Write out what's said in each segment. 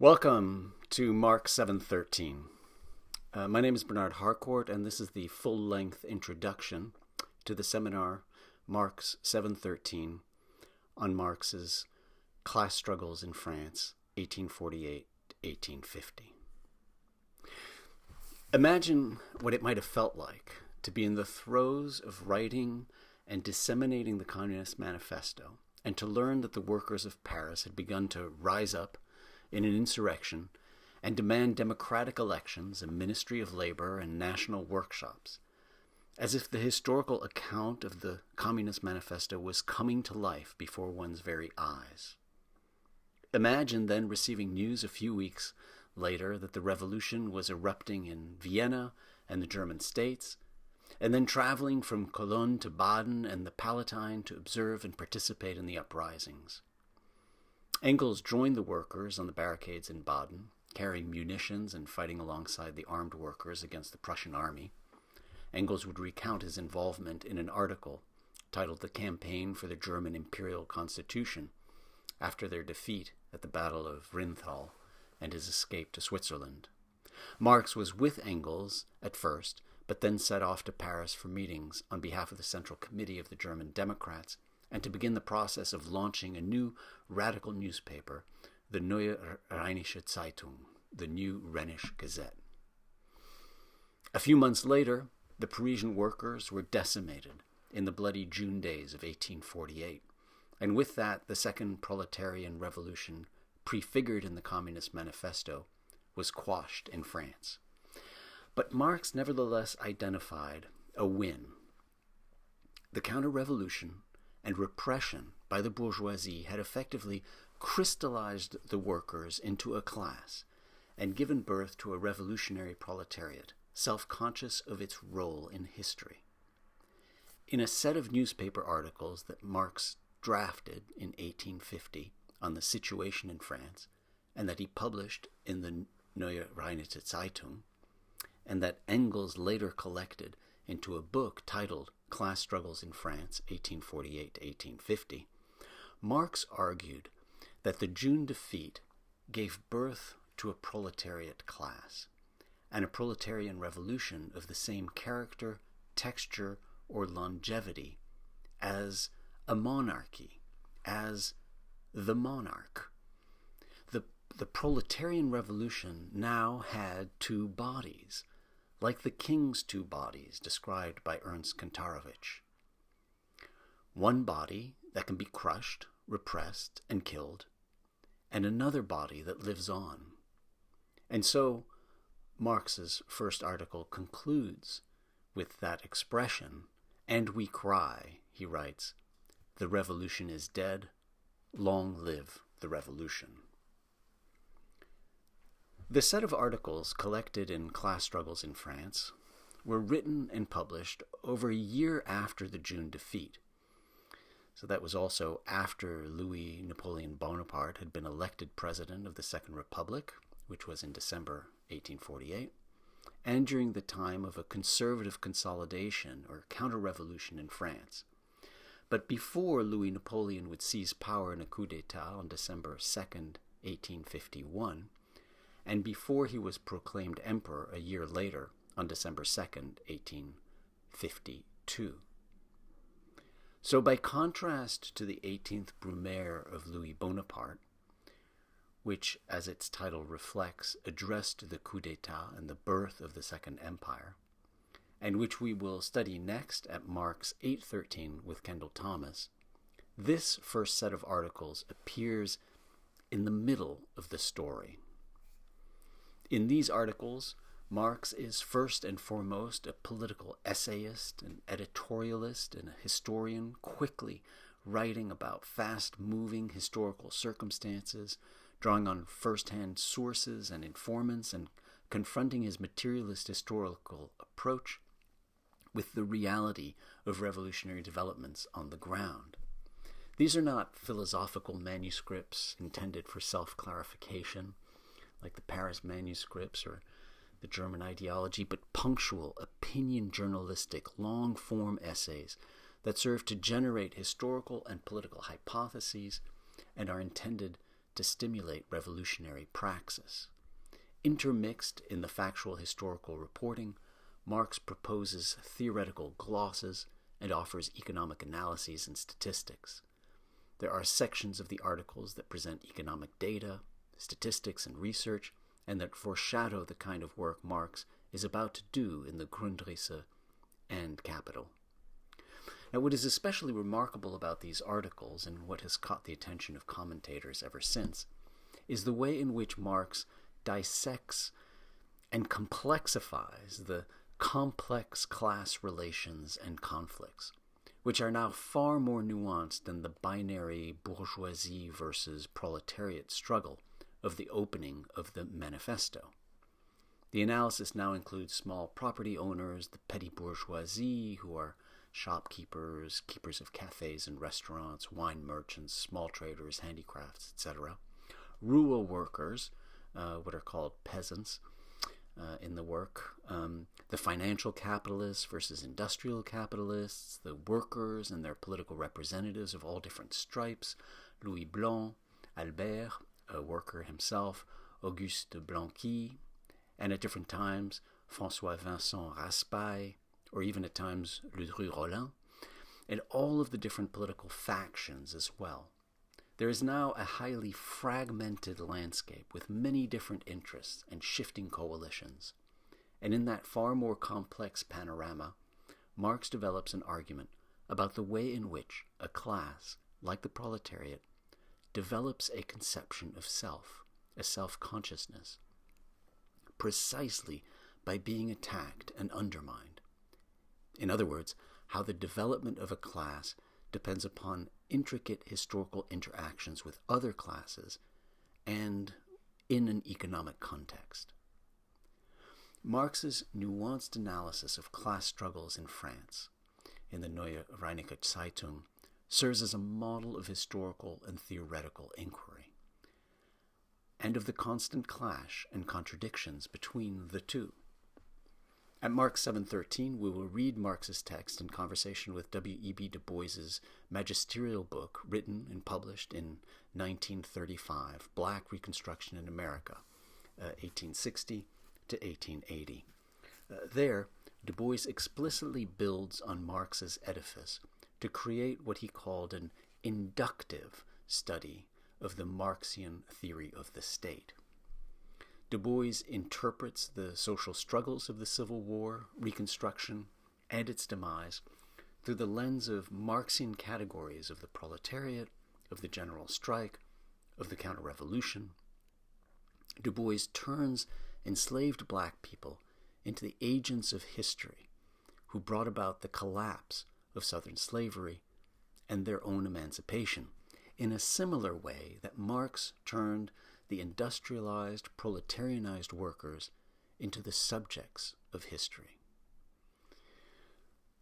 Welcome to Marx 713. My name is Bernard Harcourt, and this is the full-length introduction to the seminar Marx 713 on Marx's class struggles in France, 1848-1850. Imagine what it might have felt like to be in the throes of writing and disseminating the Communist Manifesto, and to learn that the workers of Paris had begun to rise up in an insurrection and demand democratic elections, a ministry of labor, and national workshops, as if the historical account of the Communist Manifesto was coming to life before one's very eyes. Imagine then receiving news a few weeks later that the revolution was erupting in Vienna and the German states, and then traveling from Cologne to Baden and the Palatine to observe and participate in the uprisings. Engels joined the workers on the barricades in Baden, carrying munitions and fighting alongside the armed workers against the Prussian army. Engels would recount his involvement in an article titled "The Campaign for the German Imperial Constitution" after their defeat at the Battle of Rinthal and his escape to Switzerland. Marx was with Engels at first, but then set off to Paris for meetings on behalf of the Central Committee of the German Democrats, and to begin the process of launching a new radical newspaper, the Neue Rheinische Zeitung, the New Rhenish Gazette. A few months later, the Parisian workers were decimated in the bloody June days of 1848, and with that, the second proletarian revolution, prefigured in the Communist Manifesto, was quashed in France. But Marx nevertheless identified a win. The counterrevolution and repression by the bourgeoisie had effectively crystallized the workers into a class and given birth to a revolutionary proletariat, self-conscious of its role in history. In a set of newspaper articles that Marx drafted in 1850 on the situation in France, and that he published in the Neue Rheinische Zeitung, and that Engels later collected into a book titled Class Struggles in France, 1848-1850, Marx argued that the June defeat gave birth to a proletariat class, and a proletarian revolution of the same character, texture, or longevity as a monarchy, as the monarch. The proletarian revolution now had two bodies, like the king's two bodies described by Ernst Kantorowicz. One body that can be crushed, repressed, and killed, and another body that lives on. And so Marx's first article concludes with that expression, "And we cry," he writes, "the revolution is dead, long live the revolution." The set of articles collected in Class Struggles in France were written and published over a year after the June defeat. So that was also after Louis Napoleon Bonaparte had been elected president of the Second Republic, which was in December 1848, and during the time of a conservative consolidation or counter-revolution in France. But before Louis Napoleon would seize power in a coup d'etat on December 2nd, 1851, and before he was proclaimed emperor a year later, on December 2nd, 1852. So by contrast to the 18th Brumaire of Louis Bonaparte, which, as its title reflects, addressed the coup d'etat and the birth of the Second Empire, and which we will study next at Marx 813 with Kendall Thomas, this first set of articles appears in the middle of the story. In these articles, Marx is first and foremost a political essayist, an editorialist, and a historian, quickly writing about fast-moving historical circumstances, drawing on first-hand sources and informants, and confronting his materialist historical approach with the reality of revolutionary developments on the ground. These are not philosophical manuscripts intended for self-clarification, like the Paris manuscripts or the German ideology, but punctual, opinion-journalistic, long-form essays that serve to generate historical and political hypotheses and are intended to stimulate revolutionary praxis. Intermixed in the factual historical reporting, Marx proposes theoretical glosses and offers economic analyses and statistics. There are sections of the articles that present economic data, statistics, and research, and that foreshadow the kind of work Marx is about to do in the Grundrisse and Capital. Now, what is especially remarkable about these articles, and what has caught the attention of commentators ever since, is the way in which Marx dissects and complexifies the complex class relations and conflicts, which are now far more nuanced than the binary bourgeoisie versus proletariat struggle of the opening of the manifesto. The analysis now includes small property owners, the petty bourgeoisie, who are shopkeepers, keepers of cafes and restaurants, wine merchants, small traders, handicrafts, etc., rural workers, what are called peasants in the work, the financial capitalists versus industrial capitalists, the workers and their political representatives of all different stripes, Louis Blanc, Albert, a worker himself, Auguste Blanqui, and at different times, François Vincent Raspail, or even at times Ledru Rollin, and all of the different political factions as well. There is now a highly fragmented landscape with many different interests and shifting coalitions. And in that far more complex panorama, Marx develops an argument about the way in which a class, like the proletariat, develops a conception of self, a self-consciousness, precisely by being attacked and undermined. In other words, how the development of a class depends upon intricate historical interactions with other classes and in an economic context. Marx's nuanced analysis of class struggles in France in the Neue Rheinische Zeitung serves as a model of historical and theoretical inquiry, and of the constant clash and contradictions between the two. At Marx 713, we will read Marx's text in conversation with W.E.B. Du Bois's magisterial book written and published in 1935, Black Reconstruction in America, 1860 to 1880. There, Du Bois explicitly builds on Marx's edifice to create what he called an inductive study of the Marxian theory of the state. Du Bois interprets the social struggles of the Civil War, Reconstruction, and its demise through the lens of Marxian categories of the proletariat, of the general strike, of the counterrevolution. Du Bois turns enslaved black people into the agents of history who brought about the collapse of Southern slavery and their own emancipation, in a similar way that Marx turned the industrialized, proletarianized workers into the subjects of history.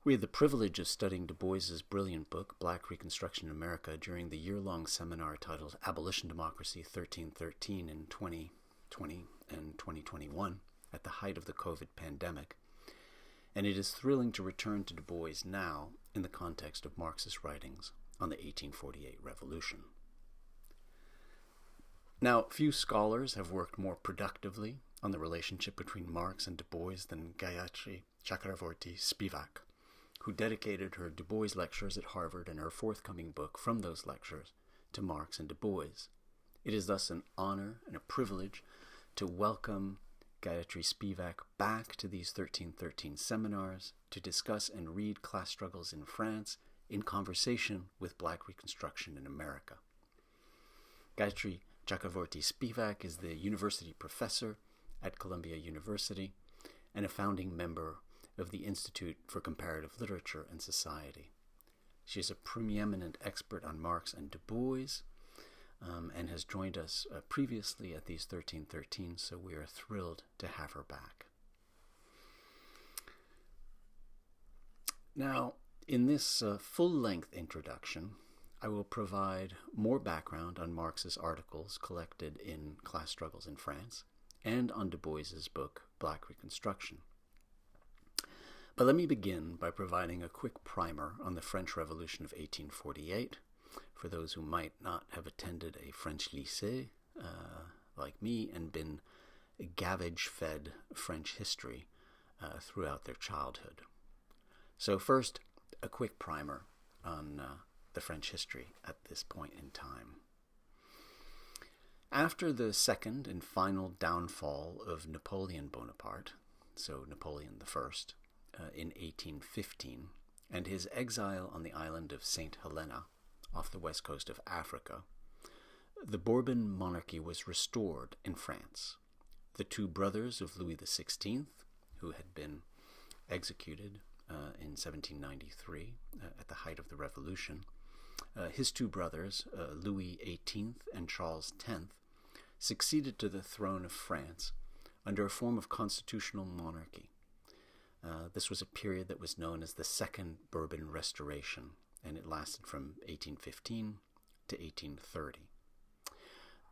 We had the privilege of studying Du Bois's brilliant book, Black Reconstruction in America, during the year-long seminar titled Abolition Democracy 1313 in 2020 and 2021 at the height of the COVID pandemic. And it is thrilling to return to Du Bois now in the context of Marx's writings on the 1848 revolution. Now, few scholars have worked more productively on the relationship between Marx and Du Bois than Gayatri Chakravorty Spivak, who dedicated her Du Bois lectures at Harvard and her forthcoming book from those lectures to Marx and Du Bois. It is thus an honor and a privilege to welcome Gayatri Spivak back to these 1313 seminars to discuss and read class struggles in France in conversation with Black Reconstruction in America. Gayatri Chakravorty Spivak is the university professor at Columbia University and a founding member of the Institute for Comparative Literature and Society. She is a preeminent expert on Marx and Du Bois and has joined us previously at these 1313, so we are thrilled to have her back. Now, in this full-length introduction, I will provide more background on Marx's articles collected in Class Struggles in France and on Du Bois's book, Black Reconstruction. But let me begin by providing a quick primer on the French Revolution of 1848 for those who might not have attended a French lycée, like me, and been gavage-fed French history throughout their childhood. So first, a quick primer on the French history at this point in time. After the second and final downfall of Napoleon Bonaparte, so Napoleon I, in 1815, and his exile on the island of St. Helena off the west coast of Africa, the Bourbon monarchy was restored in France. The two brothers of Louis XVI, who had been executed in 1793 at the height of the Revolution, his two brothers, Louis XVIII and Charles X, succeeded to the throne of France under a form of constitutional monarchy. This was a period that was known as the Second Bourbon Restoration, and it lasted from 1815 to 1830.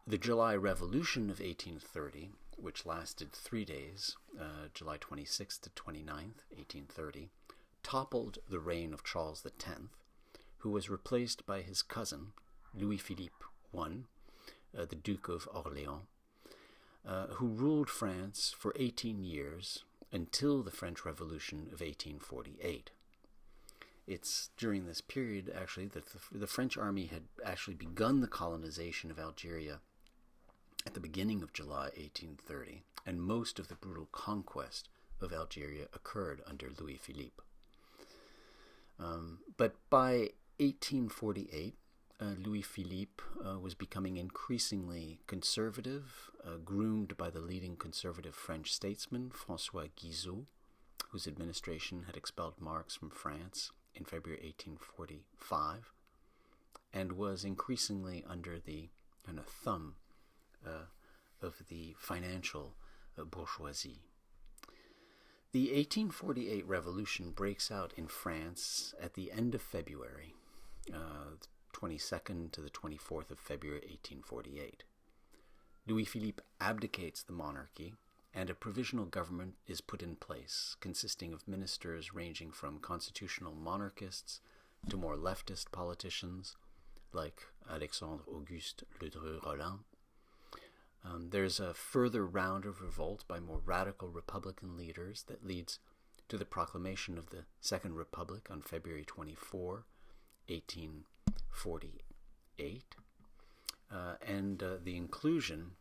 The July Revolution of 1830, which lasted 3 days, July 26th to 29th, 1830, toppled the reign of Charles X, who was replaced by his cousin, Louis-Philippe I, the Duke of Orléans, who ruled France for 18 years until the French Revolution of 1848. It's during this period, actually, that the French army had actually begun the colonization of Algeria at the beginning of July 1830, and most of the brutal conquest of Algeria occurred under Louis-Philippe. But by 1848, Louis-Philippe was becoming increasingly conservative, groomed by the leading conservative French statesman, François Guizot, whose administration had expelled Marx from France in February 1845, and was increasingly under the thumb of the financial bourgeoisie. The 1848 revolution breaks out in France at the end of February, 22nd to the 24th of February 1848. Louis-Philippe abdicates the monarchy, and a provisional government is put in place, consisting of ministers ranging from constitutional monarchists to more leftist politicians, like Alexandre Auguste Ledru-Rollin. There's a further round of revolt by more radical Republican leaders that leads to the proclamation of the Second Republic on February 24, 1848, and the inclusion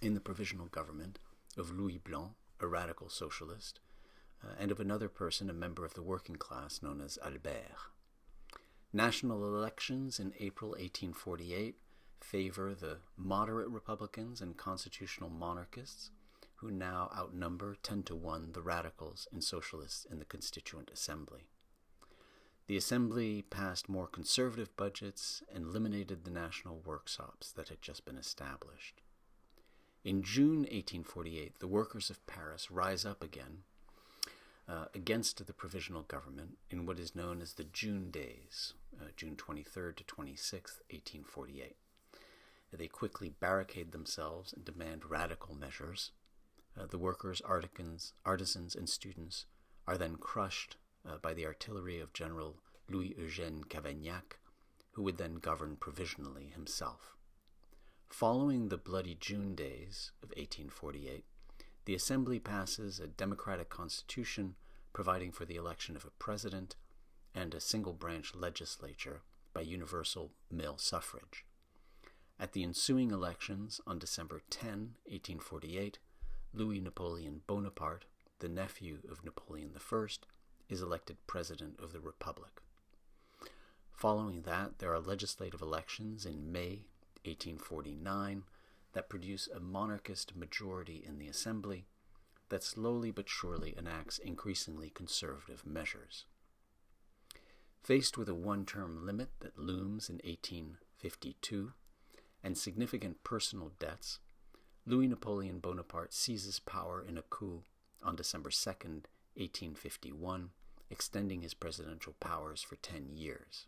in the provisional government of Louis Blanc, a radical socialist, and of another person, a member of the working class known as Albert. National elections in April 1848 favor the moderate Republicans and constitutional monarchists, who now outnumber 10-1 the radicals and socialists in the Constituent Assembly. The Assembly passed more conservative budgets and eliminated the national workshops that had just been established. In June 1848, the workers of Paris rise up again against the provisional government in what is known as the June Days, June 23rd to 26th, 1848. They quickly barricade themselves and demand radical measures. The workers, artisans, and students are then crushed by the artillery of General Louis-Eugène Cavaignac, who would then govern provisionally himself. Following the bloody June Days of 1848, the Assembly passes a democratic constitution providing for the election of a president and a single-branch legislature by universal male suffrage. At the ensuing elections on December 10, 1848, Louis Napoleon Bonaparte, the nephew of Napoleon I, is elected President of the Republic. Following that, there are legislative elections in May 1849 that produce a monarchist majority in the Assembly that slowly but surely enacts increasingly conservative measures. Faced with a one-term limit that looms in 1852 and significant personal debts, Louis Napoleon Bonaparte seizes power in a coup on December 2nd, 1851, extending his presidential powers for 10 years.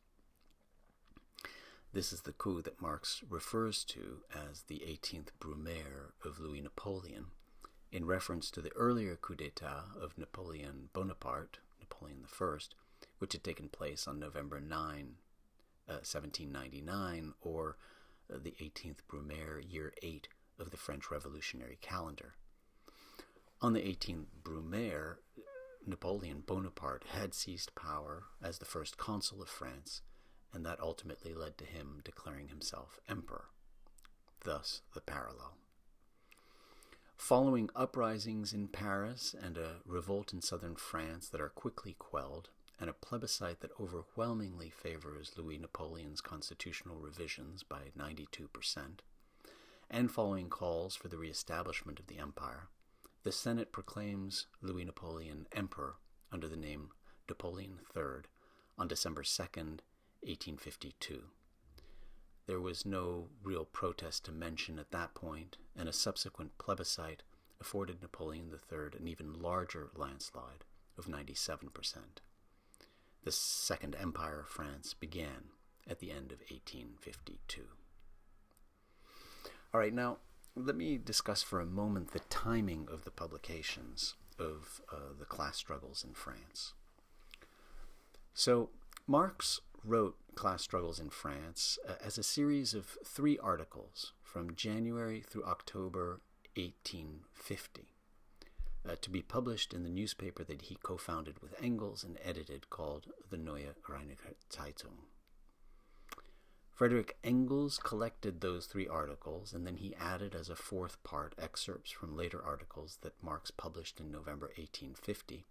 This is the coup that Marx refers to as the 18th Brumaire of Louis Napoleon, in reference to the earlier coup d'etat of Napoleon Bonaparte, Napoleon I, which had taken place on November 9, 1799, or the 18th Brumaire, year 8 of the French Revolutionary calendar. On the 18th Brumaire, Napoleon Bonaparte had seized power as the first consul of France, and that ultimately led to him declaring himself emperor. Thus, the parallel. Following uprisings in Paris and a revolt in southern France that are quickly quelled, and a plebiscite that overwhelmingly favors Louis Napoleon's constitutional revisions by 92%, and following calls for the reestablishment of the empire, the Senate proclaims Louis Napoleon emperor under the name Napoleon III on December 2nd, 1852. There was no real protest to mention at that point, and a subsequent plebiscite afforded Napoleon III an even larger landslide of 97%. The Second Empire of France began at the end of 1852. All right, now let me discuss for a moment the timing of the publications of the class struggles in France. So Marx wrote Class Struggles in France as a series of 3 articles from January through October 1850, to be published in the newspaper that he co-founded with Engels and edited, called the Neue Rheinische Zeitung. Friedrich Engels collected those 3 articles, and then he added as a 4th part excerpts from later articles that Marx published in November 1850.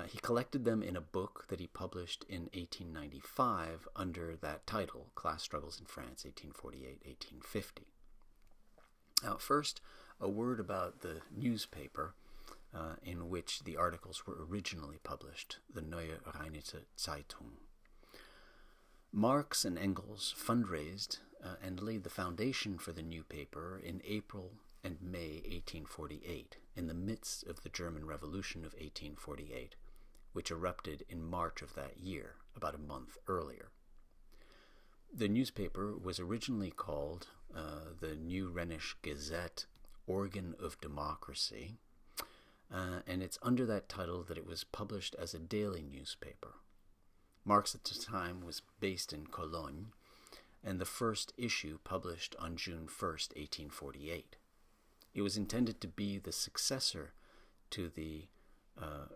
He collected them in a book that he published in 1895 under that title, Class Struggles in France, 1848-1850. Now, first, a word about the newspaper in which the articles were originally published, the Neue Rheinische Zeitung. Marx and Engels fundraised and laid the foundation for the new paper in April and May 1848, in the midst of the German Revolution of 1848, which erupted in March of that year, about a month earlier. The newspaper was originally called the Neue Rheinische Gazette, Organ of Democracy, and it's under that title that it was published as a daily newspaper. Marx at the time was based in Cologne, and the first issue published on June 1st, 1848. It was intended to be the successor to the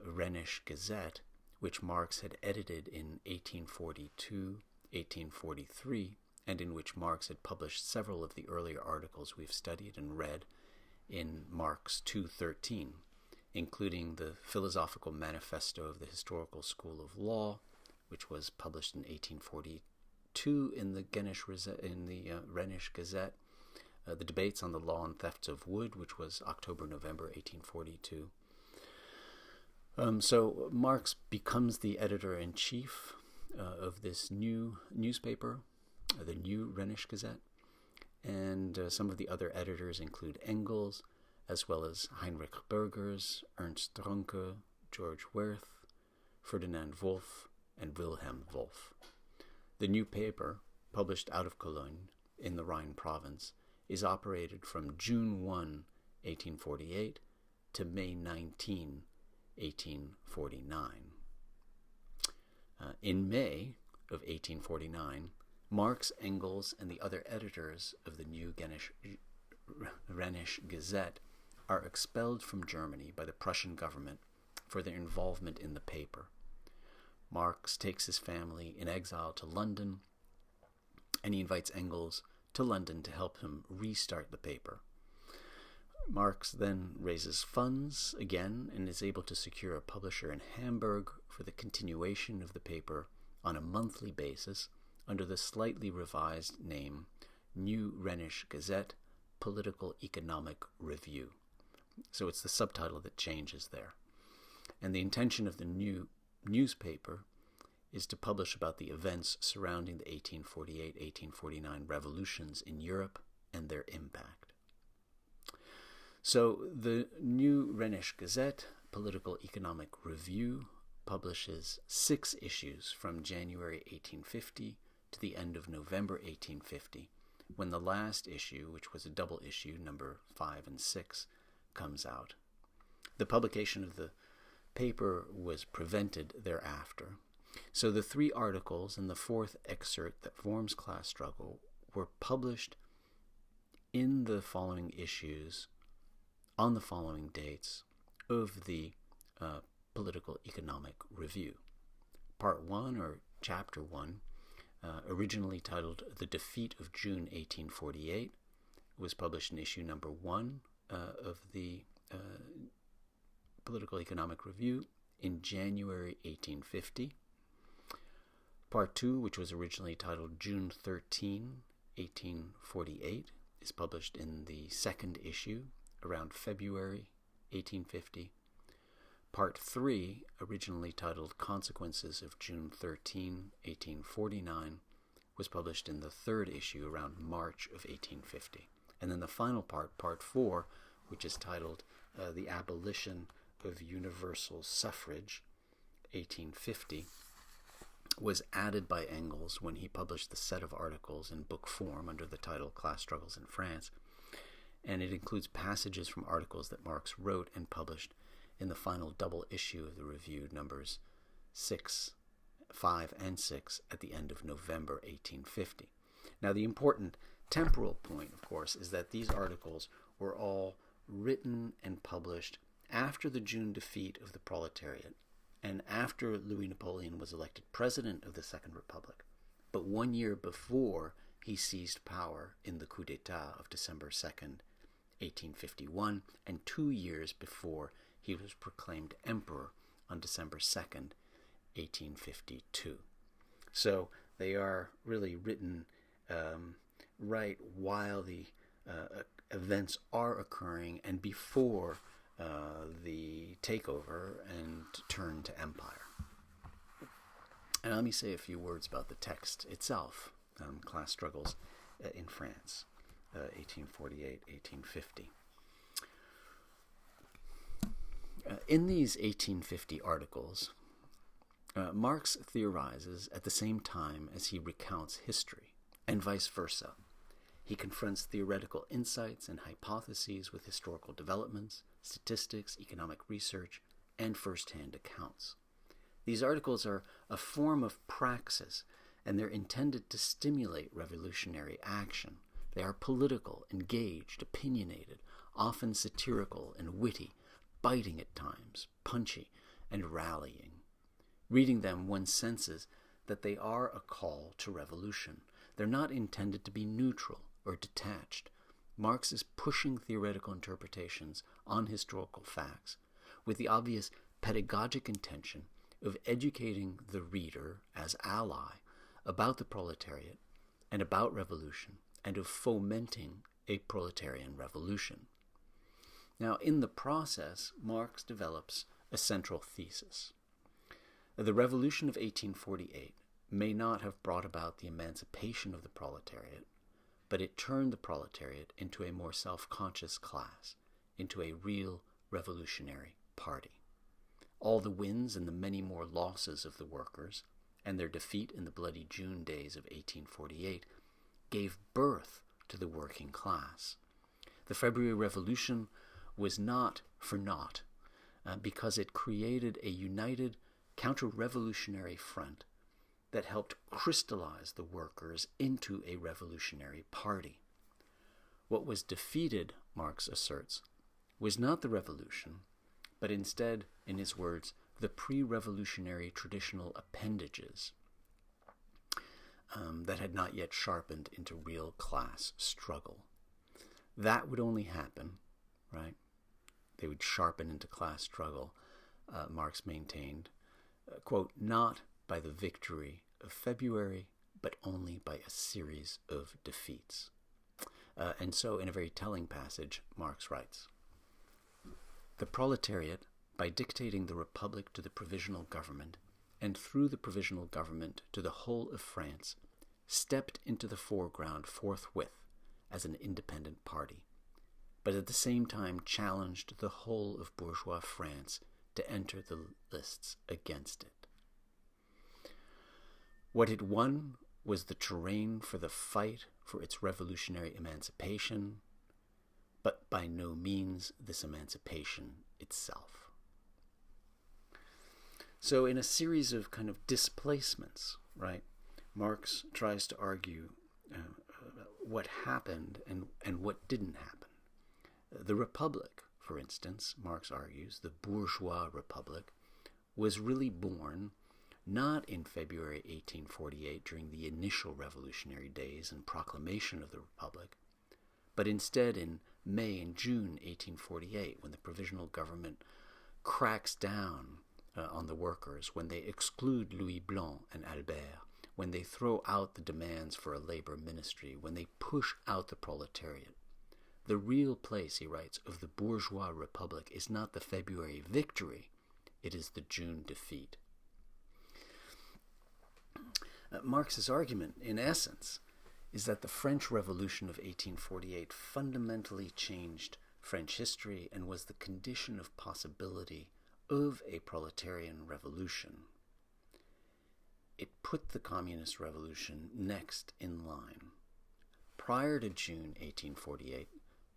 Rheinische Gazette, which Marx had edited in 1842, 1843, and in which Marx had published several of the earlier articles we've studied and read in Marx 2:13, including the Philosophical Manifesto of the Historical School of Law, which was published in 1842 in the Rheinische Gazette, the Debates on the Law and Thefts of Wood, which was October-November 1842. So Marx becomes the editor-in-chief of this new newspaper, the Neue Rheinische Gazette, and some of the other editors include Engels, as well as Heinrich Burgers, Ernst Ronke, George Werth, Ferdinand Wolff, and Wilhelm Wolff. The new paper, published out of Cologne in the Rhine province, is operated from June 1, 1848 to May 19, 1849. In May of 1849, Marx, Engels, and the other editors of the Neue Rheinische Gazette are expelled from Germany by the Prussian government for their involvement in the paper. Marx takes his family in exile to London, and he invites Engels to London to help him restart the paper. Marx then raises funds again and is able to secure a publisher in Hamburg for the continuation of the paper on a monthly basis under the slightly revised name Neue Rheinische Gazette, Political Economic Review. So it's the subtitle that changes there. And the intention of the new newspaper is to publish about the events surrounding the 1848-1849 revolutions in Europe and their impact. So the Neue Rheinische Gazette, Political Economic Review, publishes 6 issues from January 1850 to the end of November 1850, when the last issue, which was a double issue, number 5 and 6, comes out. The publication of the paper was prevented thereafter, So the 3 articles and the 4th excerpt that forms Class Struggle were published in the following issues on the following dates of the Political Economic Review. Part 1, or Chapter 1, originally titled The Defeat of June 1848, was published in issue number 1 of the Political Economic Review in January 1850. Part 2, which was originally titled June 13, 1848, is published in the 2nd issue around February 1850. Part 3, originally titled Consequences of June 13, 1849, was published in the 3rd issue around March of 1850. And then the final part, Part 4, which is titled The Abolition of Universal Suffrage, 1850, was added by Engels when he published the set of articles in book form under the title Class Struggles in France, and it includes passages from articles that Marx wrote and published in the final double issue of the review, numbers 5 and 6, at the end of November 1850. Now, the important temporal point, of course, is that these articles were all written and published after the June defeat of the proletariat and after Louis Napoleon was elected president of the Second Republic, but 1 year before he seized power in the coup d'etat of December 2nd, 1851, and 2 years before he was proclaimed emperor on December 2nd, 1852. So they are really written right while the events are occurring and before the takeover and turn to empire. And let me say a few words about the text itself, Class Struggles in France, 1848-1850. In these 1850 articles, Marx theorizes at the same time as he recounts history, and vice versa. He confronts theoretical insights and hypotheses with historical developments, statistics, economic research, and first-hand accounts. These articles are a form of praxis, and they're intended to stimulate revolutionary action. They are political, engaged, opinionated, often satirical and witty, biting at times, punchy, and rallying. Reading them, one senses that they are a call to revolution. They're not intended to be neutral or detached. Marx is pushing theoretical interpretations on historical facts with the obvious pedagogic intention of educating the reader as ally about the proletariat and about revolution, and of fomenting a proletarian revolution. Now, in the process, Marx develops a central thesis. The revolution of 1848 may not have brought about the emancipation of the proletariat, but it turned the proletariat into a more self-conscious class, into a real revolutionary party. All the wins and the many more losses of the workers, and their defeat in the bloody June days of 1848, gave birth to the working class. The February Revolution was not for naught, because it created a united counter-revolutionary front that helped crystallize the workers into a revolutionary party. What was defeated, Marx asserts, was not the revolution, but instead, in his words, the pre-revolutionary traditional appendages that had not yet sharpened into real class struggle. That would only happen, right? They would sharpen into class struggle, Marx maintained, quote, not by the victory of February, but only by a series of defeats. And so, in a very telling passage, Marx writes, the proletariat, by dictating the republic to the provisional government, and through the provisional government to the whole of France, stepped into the foreground forthwith as an independent party, but at the same time challenged the whole of bourgeois France to enter the lists against it. What it won was the terrain for the fight for its revolutionary emancipation, but by no means this emancipation itself. So in a series of kind of displacements, right, Marx tries to argue what happened and what didn't happen. The Republic, for instance, Marx argues, the bourgeois Republic, was really born not in February 1848 during the initial revolutionary days and proclamation of the Republic, but instead in May and June 1848, when the provisional government cracks down on the workers, when they exclude Louis Blanc and Albert, when they throw out the demands for a labor ministry, when they push out the proletariat. The real place, he writes, of the bourgeois republic is not the February victory, it is the June defeat. Marx's argument, in essence, is that the French Revolution of 1848 fundamentally changed French history and was the condition of possibility of a proletarian revolution. It put the communist revolution next in line. Prior to June 1848,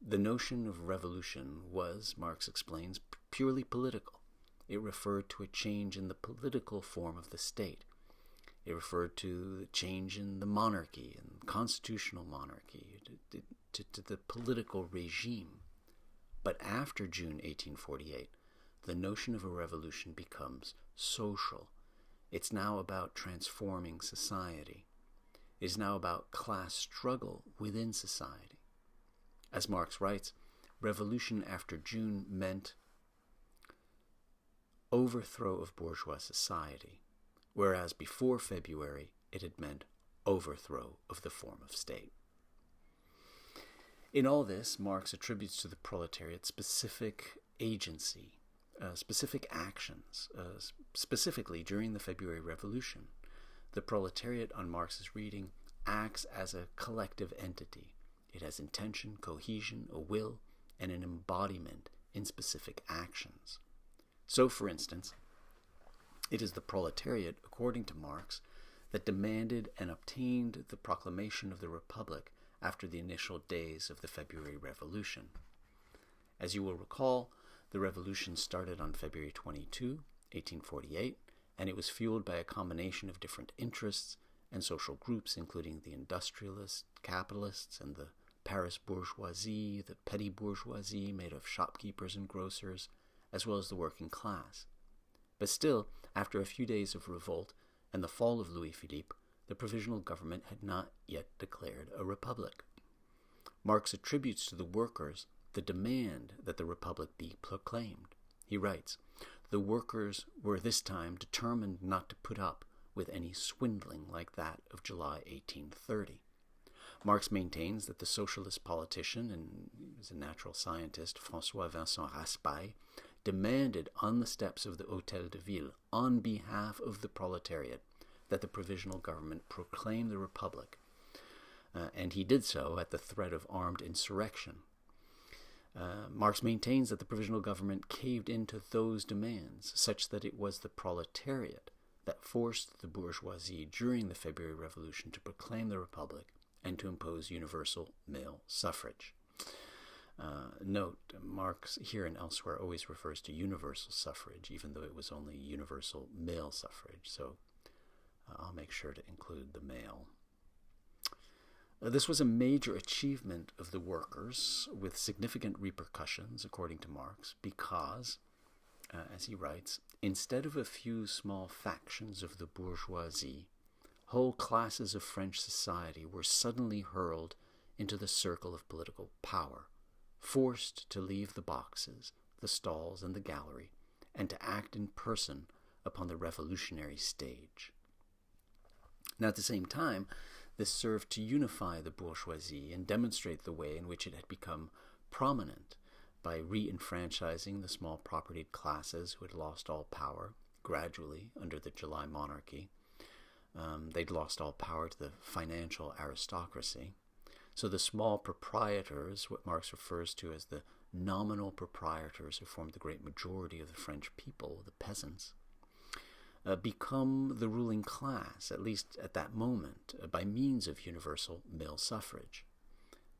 the notion of revolution was, Marx explains, purely political. It referred to a change in the political form of the state. It referred to the change in the monarchy and constitutional monarchy, to the political regime. But after June 1848, the notion of a revolution becomes social. It's now about transforming society. It is now about class struggle within society. As Marx writes, revolution after June meant overthrow of bourgeois society, whereas before February it had meant overthrow of the form of state. In all this, Marx attributes to the proletariat specific agency, specific actions, specifically during the February Revolution. The proletariat, on Marx's reading, acts as a collective entity. It has intention, cohesion, a will, and an embodiment in specific actions. So, for instance, it is the proletariat, according to Marx, that demanded and obtained the proclamation of the Republic after the initial days of the February Revolution. As you will recall, the revolution started on February 22, 1848, and it was fueled by a combination of different interests and social groups, including the industrialists, capitalists, and the Paris bourgeoisie, the petty bourgeoisie made of shopkeepers and grocers, as well as the working class. But still, after a few days of revolt and the fall of Louis-Philippe, the provisional government had not yet declared a republic. Marx attributes to the workers the demand that the republic be proclaimed. He writes, "The workers were this time determined not to put up with any swindling like that of July 1830. Marx maintains that the socialist politician, and he was a natural scientist, François Vincent Raspail, demanded on the steps of the Hôtel de Ville, on behalf of the proletariat, that the provisional government proclaim the republic, and he did so at the threat of armed insurrection. Marx maintains that the provisional government caved into those demands, such that it was the proletariat that forced the bourgeoisie during the February Revolution to proclaim the republic and to impose universal male suffrage. Note, Marx here and elsewhere always refers to universal suffrage, even though it was only universal male suffrage, so I'll make sure to include the male. This was a major achievement of the workers with significant repercussions, according to Marx, because, as he writes, instead of a few small factions of the bourgeoisie, whole classes of French society were suddenly hurled into the circle of political power, forced to leave the boxes, the stalls, and the gallery, and to act in person upon the revolutionary stage. Now, at the same time, this served to unify the bourgeoisie and demonstrate the way in which it had become prominent by re-enfranchising the small propertied classes who had lost all power gradually under the July monarchy. They'd lost all power to the financial aristocracy. So the small proprietors, what Marx refers to as the nominal proprietors who formed the great majority of the French people, the peasants, become the ruling class, at least at that moment, by means of universal male suffrage.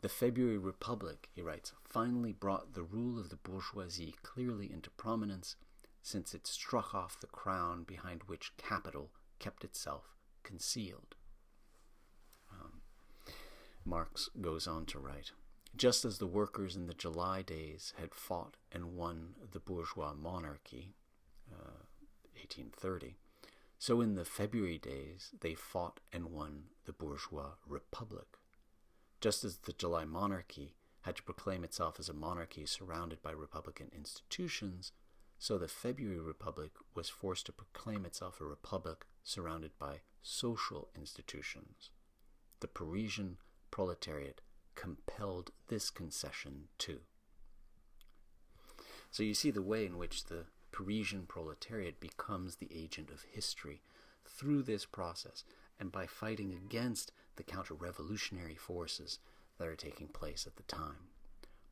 The February Republic, he writes, finally brought the rule of the bourgeoisie clearly into prominence, since it struck off the crown behind which capital kept itself concealed. Marx goes on to write, just as the workers in the July days had fought and won the bourgeois monarchy, 1830, so in the February days they fought and won the bourgeois republic. Just as the July monarchy had to proclaim itself as a monarchy surrounded by republican institutions, so the February republic was forced to proclaim itself a republic surrounded by social institutions. The Parisian proletariat compelled this concession too. So you see the way in which the Parisian proletariat becomes the agent of history through this process, and by fighting against the counter-revolutionary forces that are taking place at the time.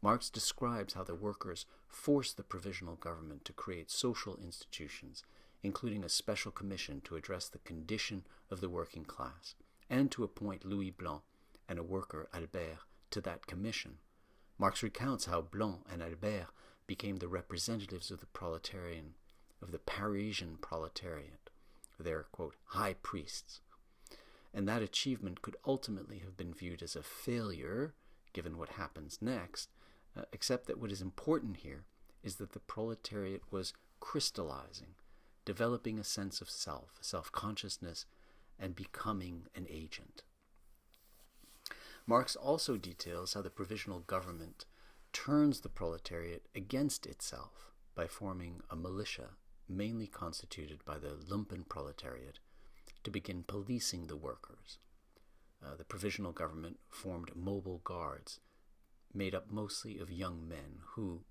Marx describes how the workers forced the provisional government to create social institutions, including a special commission to address the condition of the working class, and to appoint Louis Blanc and a worker, Albert, to that commission. Marx recounts how Blanc and Albert became the representatives of the Parisian proletariat, their, quote, high priests. And that achievement could ultimately have been viewed as a failure, given what happens next, except that what is important here is that the proletariat was crystallizing, developing a sense of self, self-consciousness, and becoming an agent. Marx also details how the provisional government turns the proletariat against itself by forming a militia mainly constituted by the lumpenproletariat to begin policing the workers. The provisional government formed mobile guards made up mostly of young men who,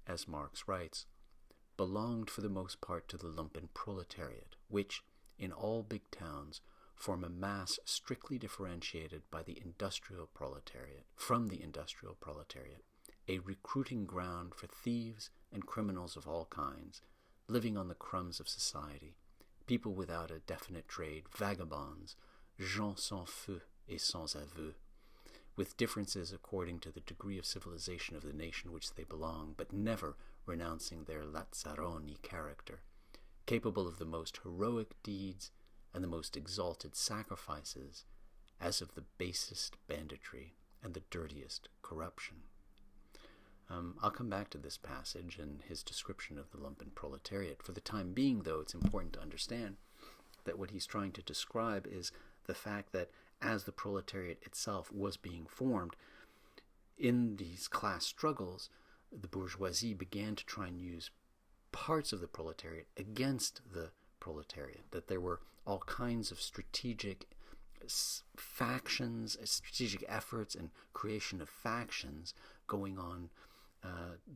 as Marx writes, belonged for the most part to the lumpenproletariat, which, in all big towns, form a mass strictly differentiated by the industrial proletariat, from the industrial proletariat, a recruiting ground for thieves and criminals of all kinds, living on the crumbs of society, people without a definite trade, vagabonds, gens sans feu et sans aveu, with differences according to the degree of civilization of the nation which they belong, but never renouncing their Lazzaroni character, capable of the most heroic deeds and the most exalted sacrifices, as of the basest banditry and the dirtiest corruption. I'll come back to this passage and his description of the lumpenproletariat. For the time being, though, it's important to understand that what he's trying to describe is the fact that as the proletariat itself was being formed, in these class struggles, the bourgeoisie began to try and use parts of the proletariat against the proletariat, that there were all kinds of strategic factions, strategic efforts and creation of factions going on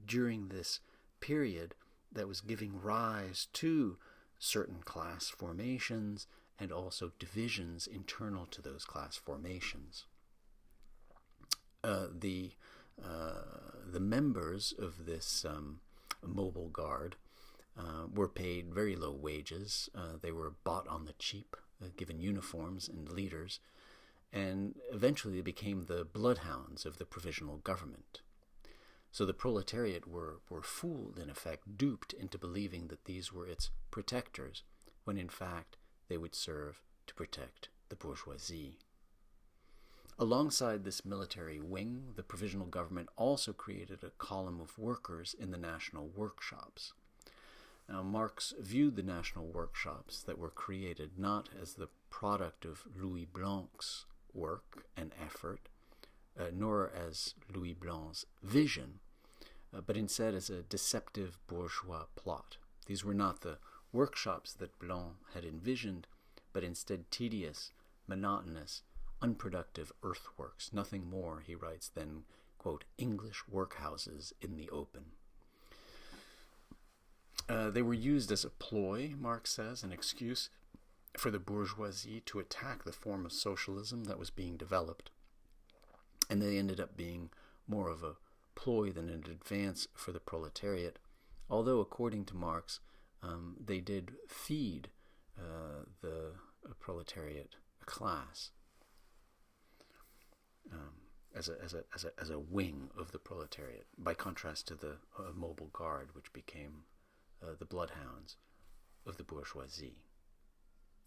during this period that was giving rise to certain class formations and also divisions internal to those class formations. The members of this mobile guard were paid very low wages. They were bought on the cheap, given uniforms and leaders, and eventually they became the bloodhounds of the provisional government. So the proletariat were fooled, in effect, duped into believing that these were its protectors, when in fact they would serve to protect the bourgeoisie. Alongside this military wing, the provisional government also created a column of workers in the national workshops. Now, Marx viewed the national workshops that were created not as the product of Louis Blanc's work and effort, nor as Louis Blanc's vision, but instead as a deceptive bourgeois plot. These were not the workshops that Blanc had envisioned, but instead tedious, monotonous, unproductive earthworks, nothing more, he writes, than, quote, English workhouses in the open. They were used as a ploy, Marx says, an excuse for the bourgeoisie to attack the form of socialism that was being developed. And they ended up being more of a ploy than an advance for the proletariat, although, according to Marx, they did feed the proletariat class as a wing of the proletariat, by contrast to the mobile guard, which became the bloodhounds of the bourgeoisie.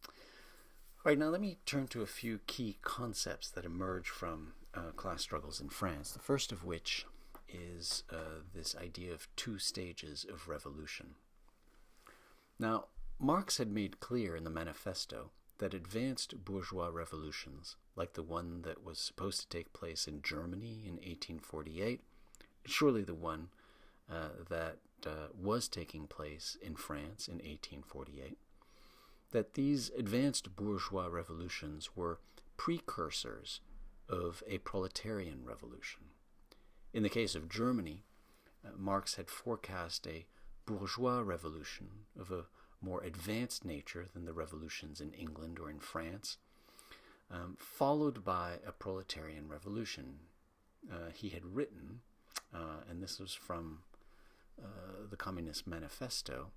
All right, now let me turn to a few key concepts that emerge from class struggles in France, the first of which is this idea of two stages of revolution. Now, Marx had made clear in the manifesto that advanced bourgeois revolutions, like the one that was supposed to take place in Germany in 1848, surely the one that was taking place in France in 1848, that these advanced bourgeois revolutions were precursors of a proletarian revolution. In the case of Germany, Marx had forecast a bourgeois revolution of a more advanced nature than the revolutions in England or in France, followed by a proletarian revolution. He had written, and this was from the Communist Manifesto,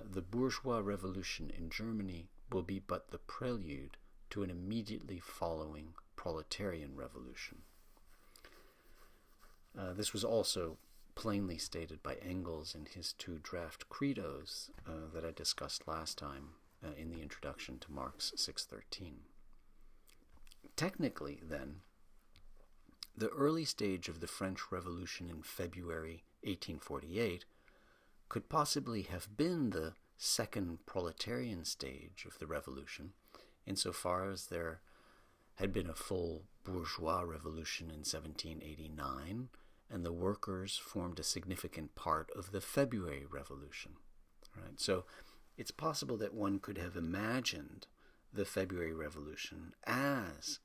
the bourgeois revolution in Germany will be but the prelude to an immediately following proletarian revolution. This was also plainly stated by Engels in his two draft credos that I discussed last time in the introduction to Marx 613. Technically, then, the early stage of the French Revolution in February 1848 could possibly have been the second proletarian stage of the revolution, insofar as there had been a full bourgeois revolution in 1789, and the workers formed a significant part of the February Revolution. Right? So it's possible that one could have imagined the February Revolution as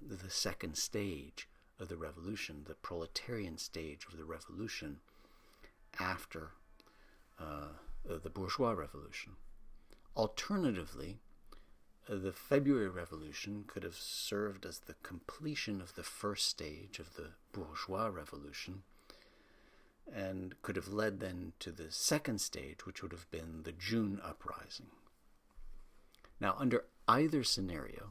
the second stage of the revolution, the proletarian stage of the revolution after the bourgeois revolution. Alternatively, the February Revolution could have served as the completion of the first stage of the bourgeois revolution and could have led then to the second stage, which would have been the June uprising. Now, under either scenario,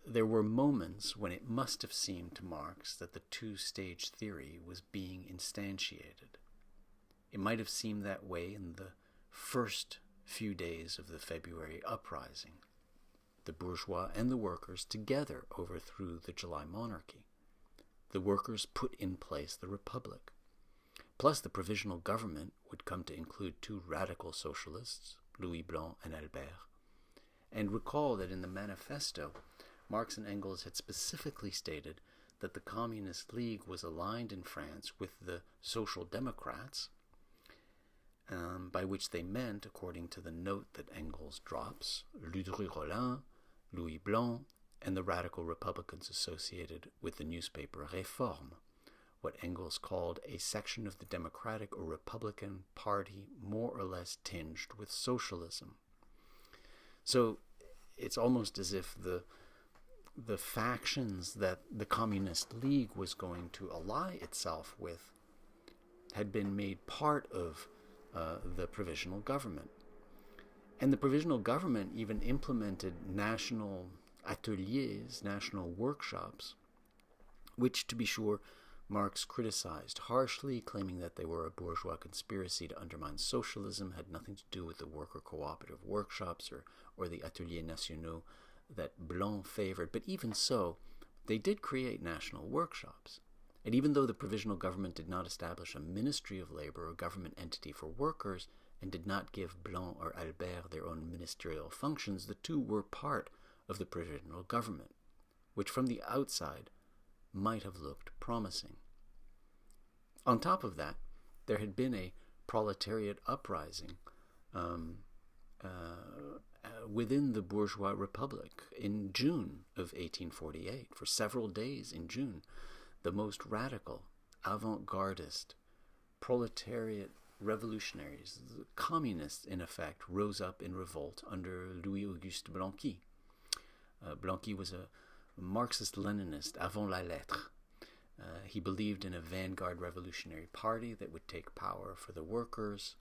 there were moments when it must have seemed to Marx that the two-stage theory was being instantiated. It might have seemed that way in the first few days of the February uprising. The bourgeois and the workers together overthrew the July monarchy. The workers put in place the Republic. Plus, the provisional government would come to include two radical socialists, W.E.B and Albert. And recall that in the manifesto, Marx and Engels had specifically stated that the Communist League was aligned in France with the Social Democrats, by which they meant, according to the note that Engels drops, Ledru-Rollin, Louis Blanc, and the radical Republicans associated with the newspaper Réforme, what Engels called a section of the Democratic or Republican Party more or less tinged with socialism. So it's almost as if the factions that the Communist League was going to ally itself with had been made part of the provisional government. And the provisional government even implemented national ateliers, national workshops, which, to be sure, Marx criticized harshly, claiming that they were a bourgeois conspiracy to undermine socialism, had nothing to do with the worker cooperative workshops or the ateliers nationaux that Blanc favored. But even so, they did create national workshops. And even though the provisional government did not establish a ministry of labor or government entity for workers, and did not give Blanc or Albert their own ministerial functions, the two were part of the provisional government, which from the outside might have looked promising. On top of that, there had been a proletariat uprising within the bourgeois republic in June of 1848. For several days in June, the most radical, avant-gardist, proletariat revolutionaries, the communists in effect, rose up in revolt under Louis-Auguste Blanqui. Blanqui was a Marxist-Leninist avant la lettre. He believed in a vanguard revolutionary party that would take power for the workers.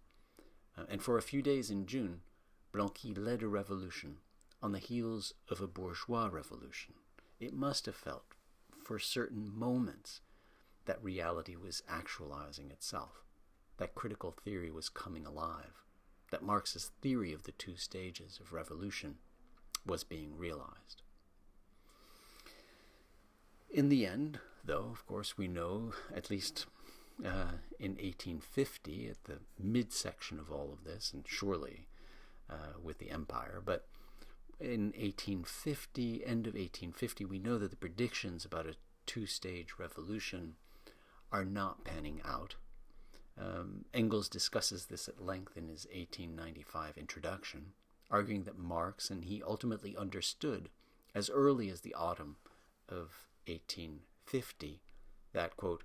And for a few days in June, Blanqui led a revolution on the heels of a bourgeois revolution. It must have felt, for certain moments, that reality was actualizing itself, that critical theory was coming alive, that Marx's theory of the two stages of revolution was being realized. In the end, though, of course, we know, at least in 1850, at the midsection of all of this, and surely with the empire, but in 1850, end of 1850, we know that the predictions about a two-stage revolution are not panning out. Engels discusses this at length in his 1895 introduction, arguing that Marx and he ultimately understood as early as the autumn of 1850 that, quote,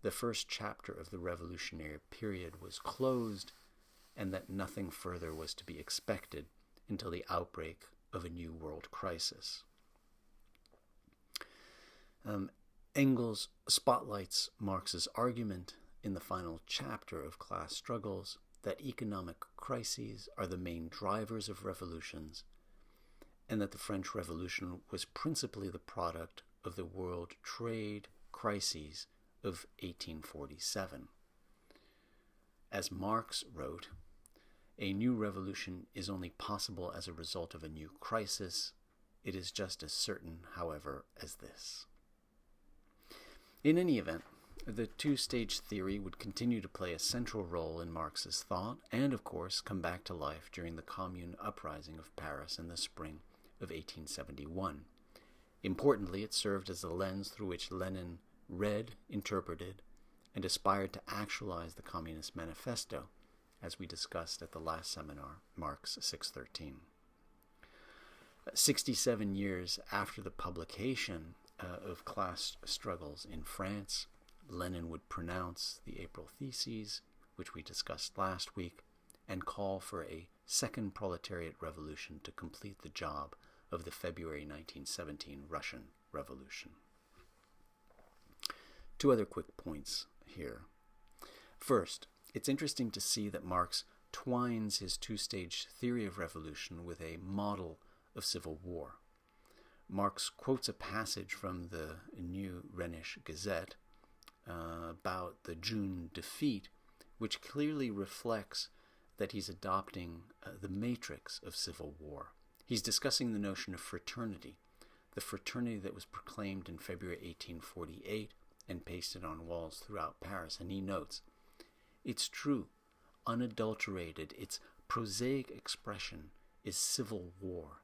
the first chapter of the revolutionary period was closed and that nothing further was to be expected until the outbreak of a new world crisis. Engels spotlights Marx's argument in the final chapter of Class Struggles that economic crises are the main drivers of revolutions, and that the French Revolution was principally the product of the world trade crises of 1847. As Marx wrote, a new revolution is only possible as a result of a new crisis. It is just as certain, however, as this. In any event, the two-stage theory would continue to play a central role in Marx's thought and, of course, come back to life during the Commune uprising of Paris in the spring of 1871. Importantly, it served as the lens through which Lenin read, interpreted, and aspired to actualize the Communist Manifesto, as we discussed at the last seminar, Marx 613. 67 years after the publication of Class Struggles in France, Lenin would pronounce the April theses, which we discussed last week, and call for a second proletariat revolution to complete the job of the February 1917 Russian Revolution. Two other quick points here. First, it's interesting to see that Marx twines his two-stage theory of revolution with a model of civil war. Marx quotes a passage from the Neue Rheinische Gazette about the June defeat, which clearly reflects that he's adopting the matrix of civil war. He's discussing the notion of fraternity, the fraternity that was proclaimed in February 1848 and pasted on walls throughout Paris, and he notes, it's true, unadulterated, its prosaic expression is civil war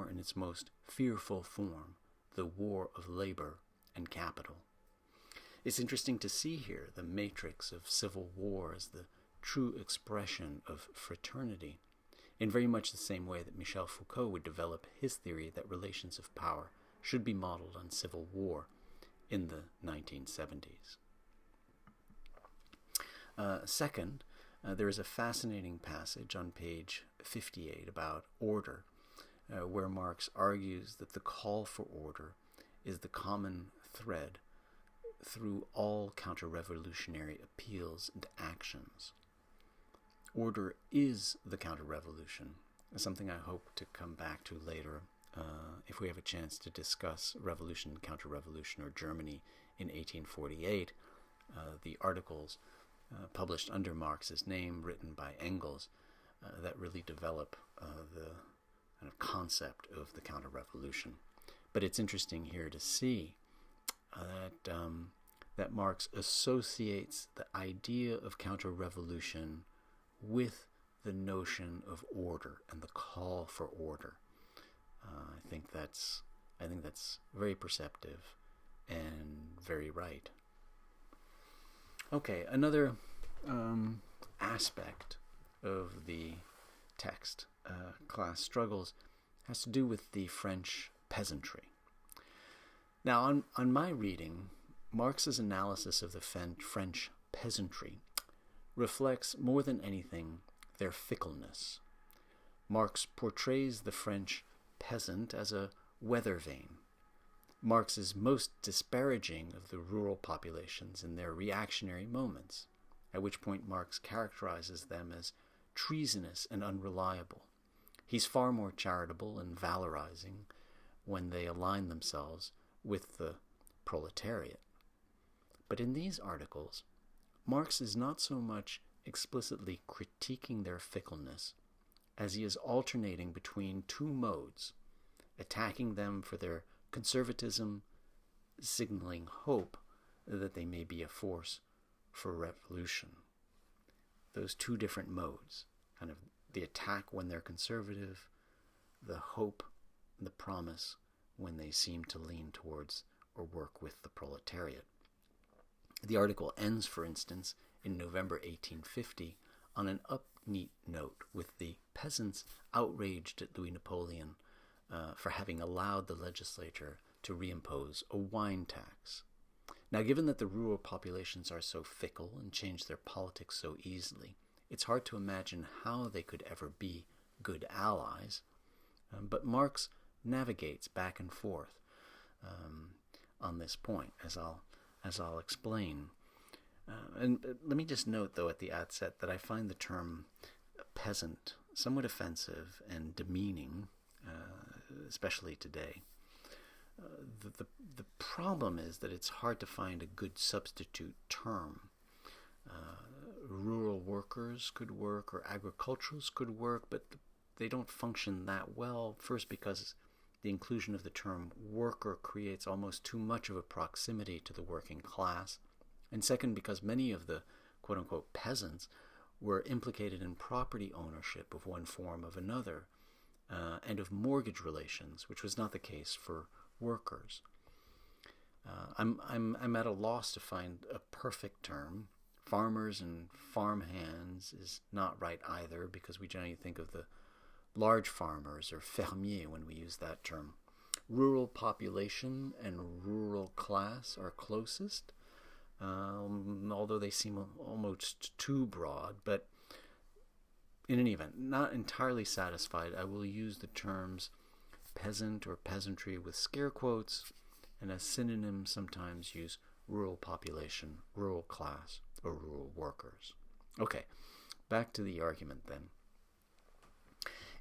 in its most fearful form, the war of labor and capital. It's interesting to see here the matrix of civil war as the true expression of fraternity, in very much the same way that Michel Foucault would develop his theory that relations of power should be modeled on civil war in the 1970s. Second, there is a fascinating passage on page 58 about order, where Marx argues that the call for order is the common thread through all counter-revolutionary appeals and actions. Order is the counter-revolution, something I hope to come back to later if we have a chance to discuss revolution, counter-revolution, or Germany in 1848. The articles published under Marx's name, written by Engels, that really develop the kind of concept of the counter-revolution. But it's interesting here to see that Marx associates the idea of counter-revolution with the notion of order and the call for order. I think that's very perceptive and very right. Okay, another aspect of the text, Class Struggles, has to do with the French peasantry. Now, on my reading, Marx's analysis of the French peasantry reflects more than anything their fickleness. Marx portrays the French peasant as a weather vane. Marx is most disparaging of the rural populations in their reactionary moments, at which point Marx characterizes them as treasonous and unreliable. He's far more charitable and valorizing when they align themselves with the proletariat. But in these articles, Marx is not so much explicitly critiquing their fickleness as he is alternating between two modes, attacking them for their conservatism, signaling hope that they may be a force for revolution. Those two different modes, kind of the attack when they're conservative, the hope, the promise when they seem to lean towards or work with the proletariat. The article ends, for instance, in November 1850 on an upbeat note with the peasants outraged at Louis Napoleon for having allowed the legislature to reimpose a wine tax. Now, given that the rural populations are so fickle and change their politics so easily, it's hard to imagine how they could ever be good allies. But Marx navigates back and forth on this point, as I'll explain. And let me just note, though, at the outset that I find the term peasant somewhat offensive and demeaning, especially today. The problem is that it's hard to find a good substitute term. Rural workers could work, or agriculturals could work, but they don't function that well. First, because the inclusion of the term worker creates almost too much of a proximity to the working class. And second, because many of the quote-unquote peasants were implicated in property ownership of one form or another, and of mortgage relations, which was not the case for workers. I'm at a loss to find a perfect term. Farmers and farmhands is not right either, because we generally think of the large farmers or fermiers when we use that term. Rural population and rural class are closest, although they seem almost too broad. But in any event, not entirely satisfied, I will use the terms peasant or peasantry with scare quotes, and as synonyms sometimes use rural population, rural class, or rural workers. Okay, back to the argument then.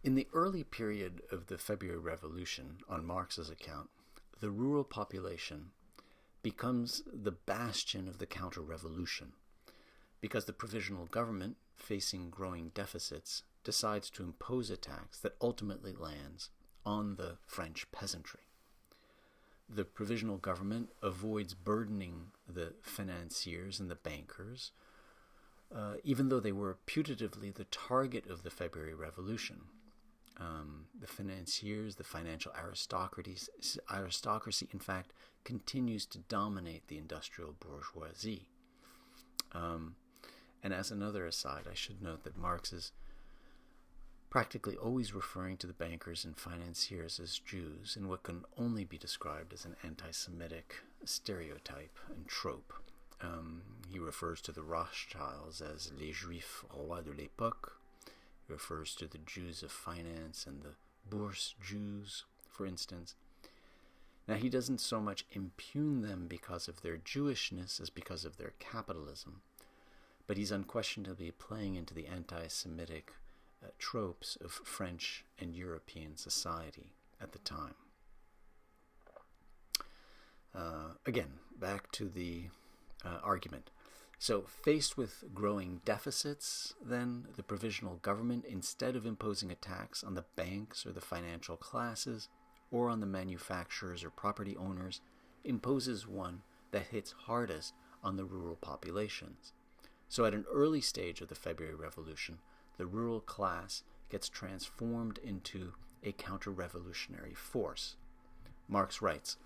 In the early period of the February Revolution, on Marx's account, the rural population becomes the bastion of the counter-revolution, because the provisional government, facing growing deficits, decides to impose a tax that ultimately lands on the French peasantry. The provisional government avoids burdening the financiers and the bankers, even though they were putatively the target of the February Revolution. The financiers, the financial aristocracy, in fact, continues to dominate the industrial bourgeoisie. And as another aside, I should note that Marx is practically always referring to the bankers and financiers as Jews in what can only be described as an anti-Semitic stereotype and trope. He refers to the Rothschilds as les Juifs rois de l'époque. He refers to the Jews of finance and the Bourse Jews, for instance. Now, he doesn't so much impugn them because of their Jewishness as because of their capitalism, but he's unquestionably playing into the anti-Semitic tropes of French and European society at the time. Again, back to the argument. So, faced with growing deficits, then, the provisional government, instead of imposing a tax on the banks or the financial classes, or on the manufacturers or property owners, imposes one that hits hardest on the rural populations. So, at an early stage of the February Revolution, the rural class gets transformed into a counter-revolutionary force. Marx writes,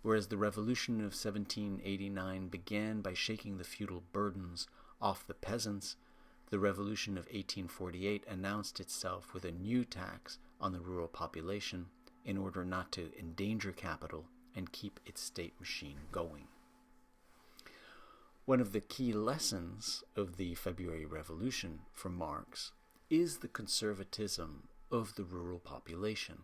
whereas the revolution of 1789 began by shaking the feudal burdens off the peasants, the revolution of 1848 announced itself with a new tax on the rural population in order not to endanger capital and keep its state machine going. One of the key lessons of the February Revolution for Marx is the conservatism of the rural population.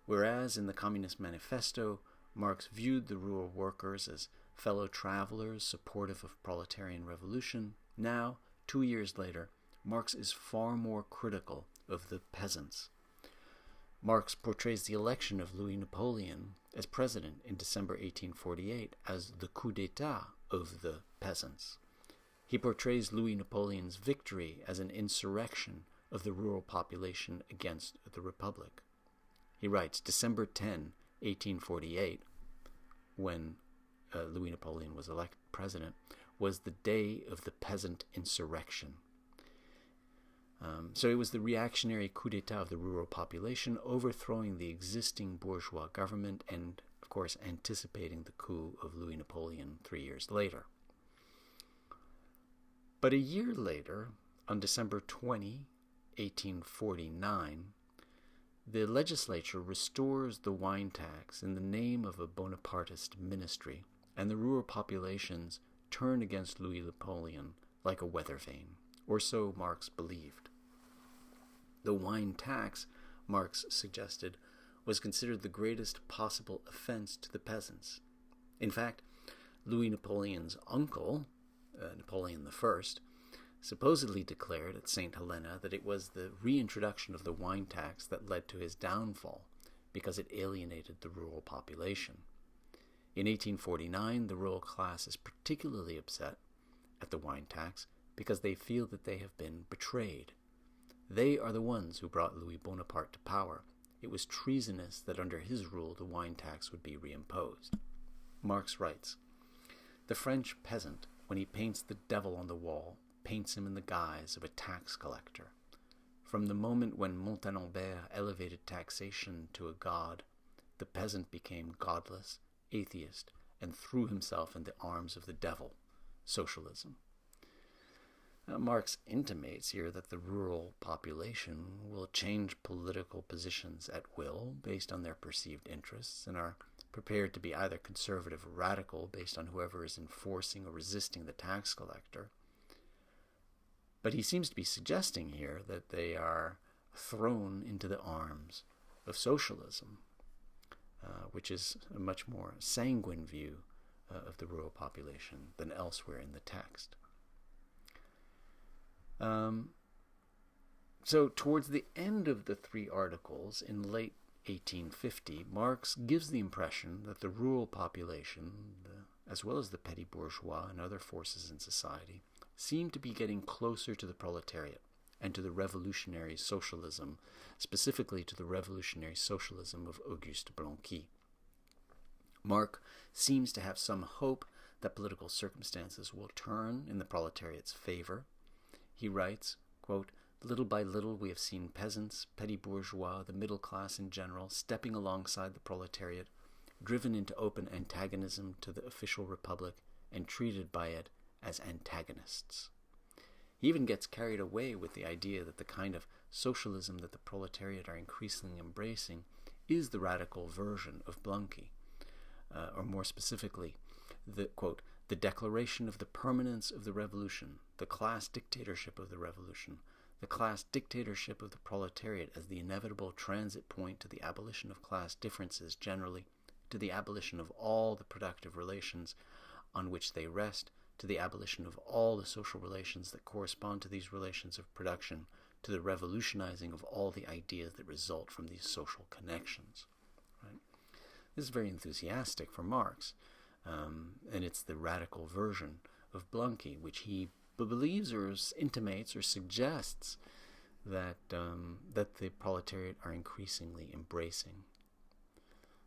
Whereas in the Communist Manifesto, Marx viewed the rural workers as fellow travelers supportive of proletarian revolution, now, 2 years later, Marx is far more critical of the peasants. Marx portrays the election of Louis Napoleon as president in December 1848 as the coup d'etat of the peasants. He portrays Louis Napoleon's victory as an insurrection of the rural population against the Republic. He writes, December 10, 1848, when Louis Napoleon was elected president, was the day of the peasant insurrection. So it was the reactionary coup d'etat of the rural population, overthrowing the existing bourgeois government and, of course, anticipating the coup of Louis Napoleon 3 years later. But a year later, on December 20, 1849, the legislature restores the wine tax in the name of a Bonapartist ministry, and the rural populations turn against Louis Napoleon like a weather vane, or so Marx believed. The wine tax, Marx suggested, was considered the greatest possible offense to the peasants. In fact, Louis Napoleon's uncle, Napoleon I, supposedly declared at St. Helena that it was the reintroduction of the wine tax that led to his downfall, because it alienated the rural population. In 1849, the rural class is particularly upset at the wine tax because they feel that they have been betrayed. They are the ones who brought Louis Bonaparte to power. It was treasonous that under his rule the wine tax would be reimposed. Marx writes, "The French peasant, when he paints the devil on the wall, paints him in the guise of a tax collector. From the moment when Montalembert elevated taxation to a god, the peasant became godless, atheist, and threw himself in the arms of the devil, socialism." Marx intimates here that the rural population will change political positions at will based on their perceived interests and are prepared to be either conservative or radical based on whoever is enforcing or resisting the tax collector. But he seems to be suggesting here that they are thrown into the arms of socialism, which is a much more sanguine view of the rural population than elsewhere in the text. So towards the end of the 3 articles in late 1850, Marx gives the impression that the rural population, as well as the petty bourgeois and other forces in society, seem to be getting closer to the proletariat and to the revolutionary socialism, specifically to the revolutionary socialism of Auguste Blanqui. Marx seems to have some hope that political circumstances will turn in the proletariat's favor. He writes, quote, "Little by little we have seen peasants, petty bourgeois, the middle class in general, stepping alongside the proletariat, driven into open antagonism to the official republic and treated by it as antagonists." He even gets carried away with the idea that the kind of socialism that the proletariat are increasingly embracing is the radical version of Blanqui, or more specifically, quote, "the declaration of the permanence of the revolution, the class dictatorship of the revolution, the class dictatorship of the proletariat as the inevitable transit point to the abolition of class differences generally, to the abolition of all the productive relations on which they rest, to the abolition of all the social relations that correspond to these relations of production, to the revolutionizing of all the ideas that result from these social connections." Right? This is very enthusiastic for Marx, and it's the radical version of Blanqui, which he believes or intimates or suggests that the proletariat are increasingly embracing.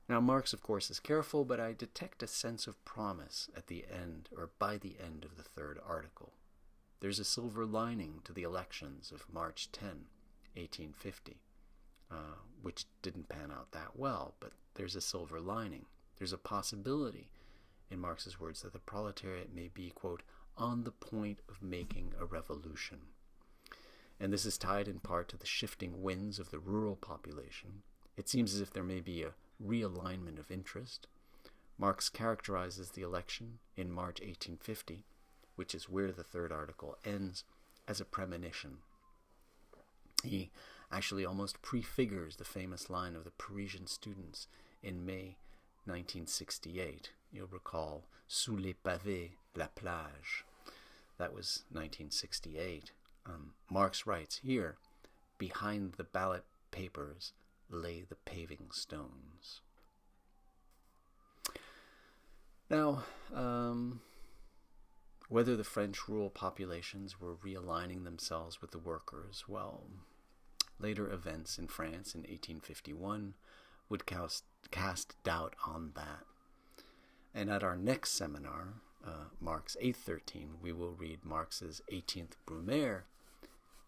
Now, Marx, of course, is careful, but I detect a sense of promise at the end, or by the end of the 3rd article. There's a silver lining to the elections of March 10, 1850, which didn't pan out that well, but there's a silver lining. There's a possibility, in Marx's words, that the proletariat may be, quote, "on the point of making a revolution." And this is tied in part to the shifting winds of the rural population. It seems as if there may be a realignment of interest. Marx characterizes the election in March 1850, which is where the 3rd article ends, as a premonition. He actually almost prefigures the famous line of the Parisian students in May 1968. You'll recall, "Sous les pavés, la plage." That was 1968. Marx writes here, "Behind the ballot papers lay the paving stones." Now, Whether the French rural populations were realigning themselves with the workers, well, later events in France in 1851 would cast doubt on that. And at our next seminar, Marx 813, we will read Marx's 18th Brumaire,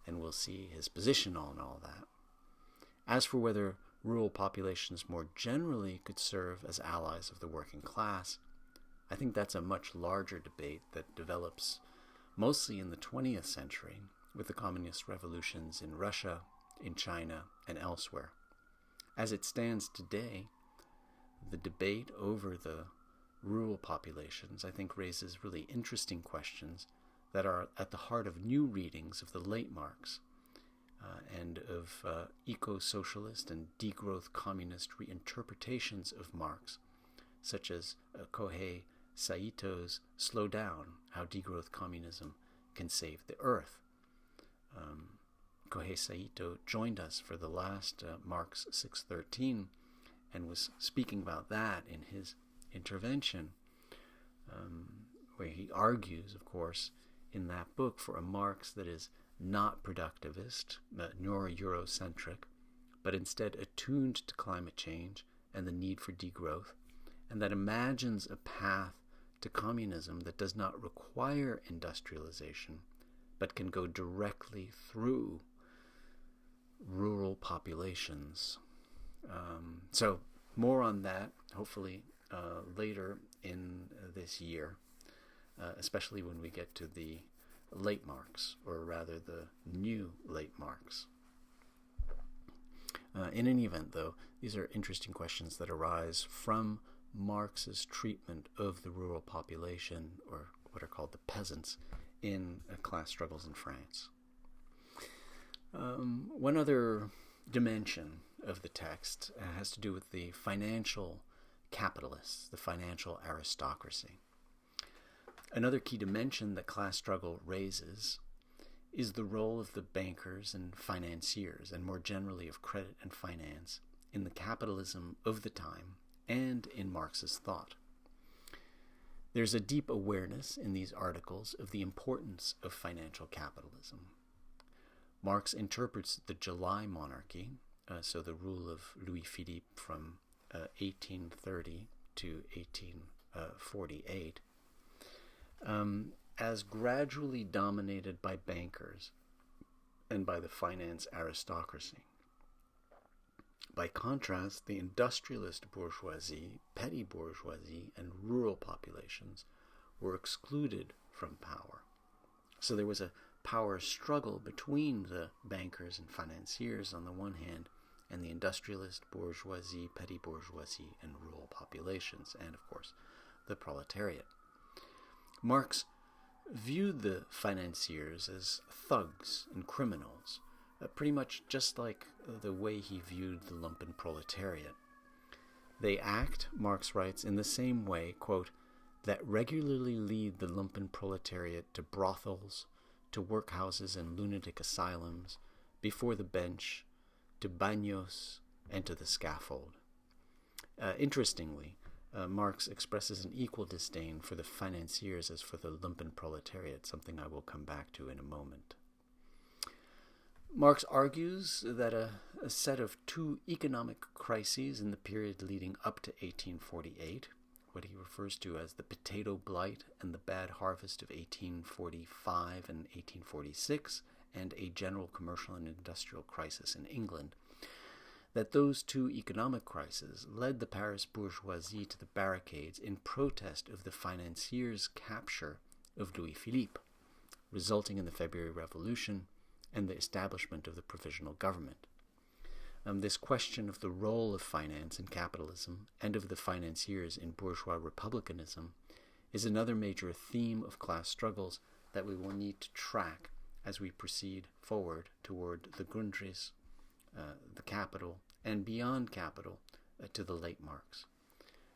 and we'll see his position on all that. As for whether rural populations more generally could serve as allies of the working class, I think that's a much larger debate that develops mostly in the 20th century with the communist revolutions in Russia, in China, and elsewhere. As it stands today, the debate over the rural populations, I think, raises really interesting questions that are at the heart of new readings of the late Marx and of eco-socialist and degrowth communist reinterpretations of Marx, such as Kohei Saito's Slow Down, How Degrowth Communism Can Save the Earth. Kohei Saito joined us for the last Marx 613 and was speaking about that in his intervention, where he argues, of course, in that book for a Marx that is not productivist nor Eurocentric, but instead attuned to climate change and the need for degrowth, and that imagines a path to communism that does not require industrialization, but can go directly through rural populations. So more on that, hopefully, later in this year, especially when we get to the late Marx, or rather the new late Marx. In any event, though, these are interesting questions that arise from Marx's treatment of the rural population, or what are called the peasants, in class struggles in France. One other dimension of the text has to do with the financial capitalists, the financial aristocracy. Another key dimension that class struggle raises is the role of the bankers and financiers, and more generally of credit and finance, in the capitalism of the time and in Marx's thought. There's a deep awareness in these articles of the importance of financial capitalism. Marx interprets the July monarchy, so the rule of Louis-Philippe from 1830 to 1848, as gradually dominated by bankers and by the finance aristocracy. By contrast, the industrialist bourgeoisie, petty bourgeoisie, and rural populations were excluded from power. So there was a power struggle between the bankers and financiers on the one hand, and the industrialist bourgeoisie, petty bourgeoisie, and rural populations, and of course, the proletariat. Marx viewed the financiers as thugs and criminals, pretty much just like the way he viewed the lumpenproletariat. They act, Marx writes, in the same way, quote, that regularly lead the lumpenproletariat to brothels, to workhouses and lunatic asylums, before the bench, to bagnios, and to the scaffold. Interestingly, Marx expresses an equal disdain for the financiers as for the lumpenproletariat, something I will come back to in a moment. Marx argues that a set of two economic crises in the period leading up to 1848, what he refers to as the potato blight and the bad harvest of 1845 and 1846, and a general commercial and industrial crisis in England, that those two economic crises led the Paris bourgeoisie to the barricades in protest of the financiers' capture of Louis-Philippe, resulting in the February Revolution and the establishment of the provisional government. This question of the role of finance in capitalism and of the financiers in bourgeois republicanism is another major theme of class struggles that we will need to track as we proceed forward toward the Grundrisse, the capital, and beyond capital to the late Marx.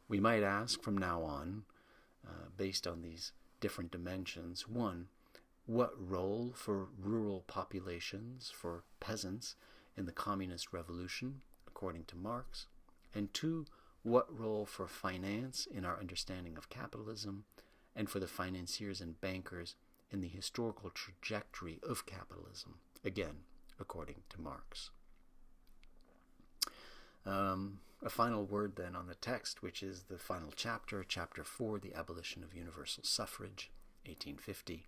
We might ask from now on, based on these different dimensions, one, what role for rural populations, for peasants, in the communist revolution, according to Marx? And two, what role for finance in our understanding of capitalism? and for the financiers and bankers in the historical trajectory of capitalism, again, according to Marx. A final word then on the text, which is the final chapter, Chapter 4, The Abolition of Universal Suffrage, 1850.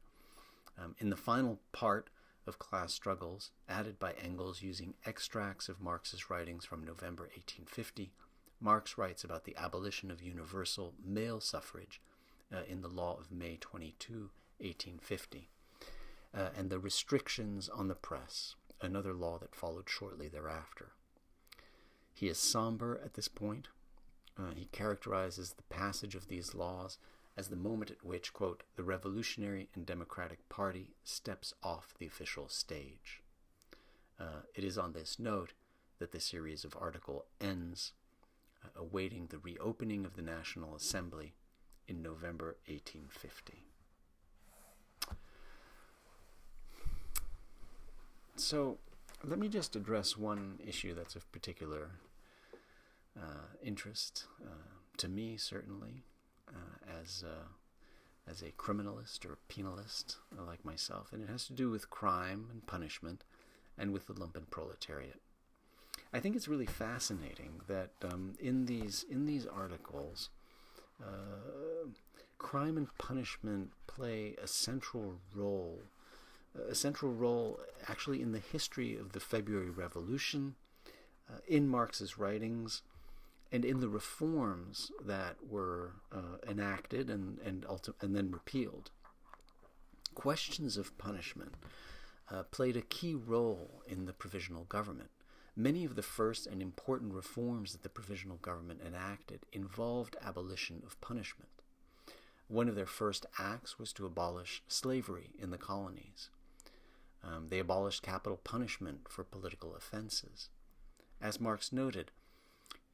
In the final part of Class Struggles, added by Engels using extracts of Marx's writings from November 1850, Marx writes about the abolition of universal male suffrage in the law of May 22, 1850, and the restrictions on the press, another law that followed shortly thereafter. He is somber at this point. He characterizes the passage of these laws as the moment at which, quote, the Revolutionary and Democratic Party steps off the official stage. It is on this note that the series of articles ends, awaiting the reopening of the National Assembly in November 1850. So let me just address one issue that's of particular interest to me, certainly, as a criminalist or penalist like myself, and it has to do with crime and punishment and with the lumpenproletariat. I think it's really fascinating that in these articles, crime and punishment play a central role actually in the history of the February Revolution, in Marx's writings, and in the reforms that were enacted and then repealed. Questions of punishment played a key role in the provisional government. Many of the first and important reforms that the provisional government enacted involved abolition of punishment. One of their first acts was to abolish slavery in the colonies. They abolished capital punishment for political offenses. As Marx noted,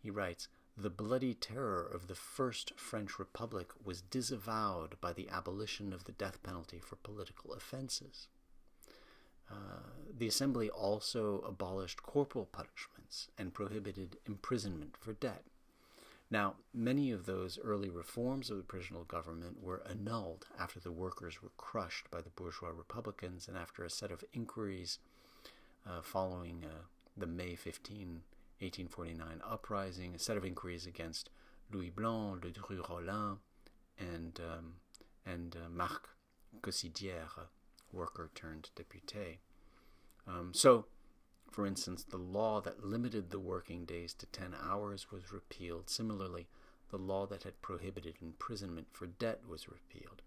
he writes, the bloody terror of the First French Republic was disavowed by the abolition of the death penalty for political offenses. The Assembly also abolished corporal punishments and prohibited imprisonment for debt. Now, many of those early reforms of the provisional government were annulled after the workers were crushed by the bourgeois Republicans and after a set of inquiries following the May 15, 1849 uprising, a set of inquiries against Louis Blanc, Ledru Rollin, and Marc Cossidière, worker turned député. So, for instance, the law that limited the working days to 10 hours was repealed. Similarly, the law that had prohibited imprisonment for debt was repealed.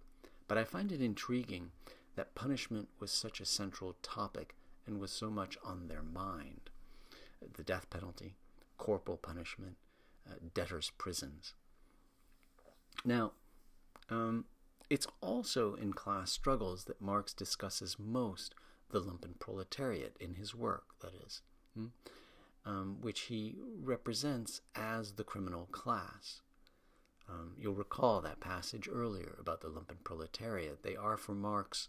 But I find it intriguing that punishment was such a central topic and was so much on their mind. The death penalty, corporal punishment, debtors' prisons. Now, it's also in Class Struggles that Marx discusses most the lumpenproletariat in his work, that is, which he represents as the criminal class. You'll recall that passage earlier about the lumpenproletariat. They are, for Marx,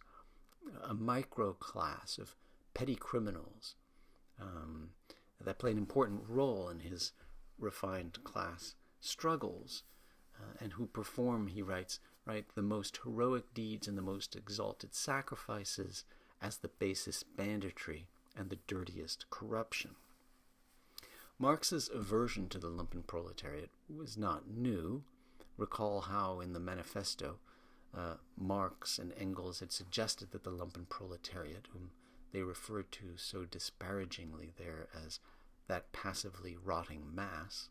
a micro-class of petty criminals that play an important role in his refined class struggles, and who perform, he writes, the most heroic deeds and the most exalted sacrifices as the basest banditry and the dirtiest corruption. Marx's aversion to the lumpenproletariat was not new. Recall how in the manifesto, Marx and Engels had suggested that the lumpenproletariat, whom they referred to so disparagingly there as that passively rotting mass,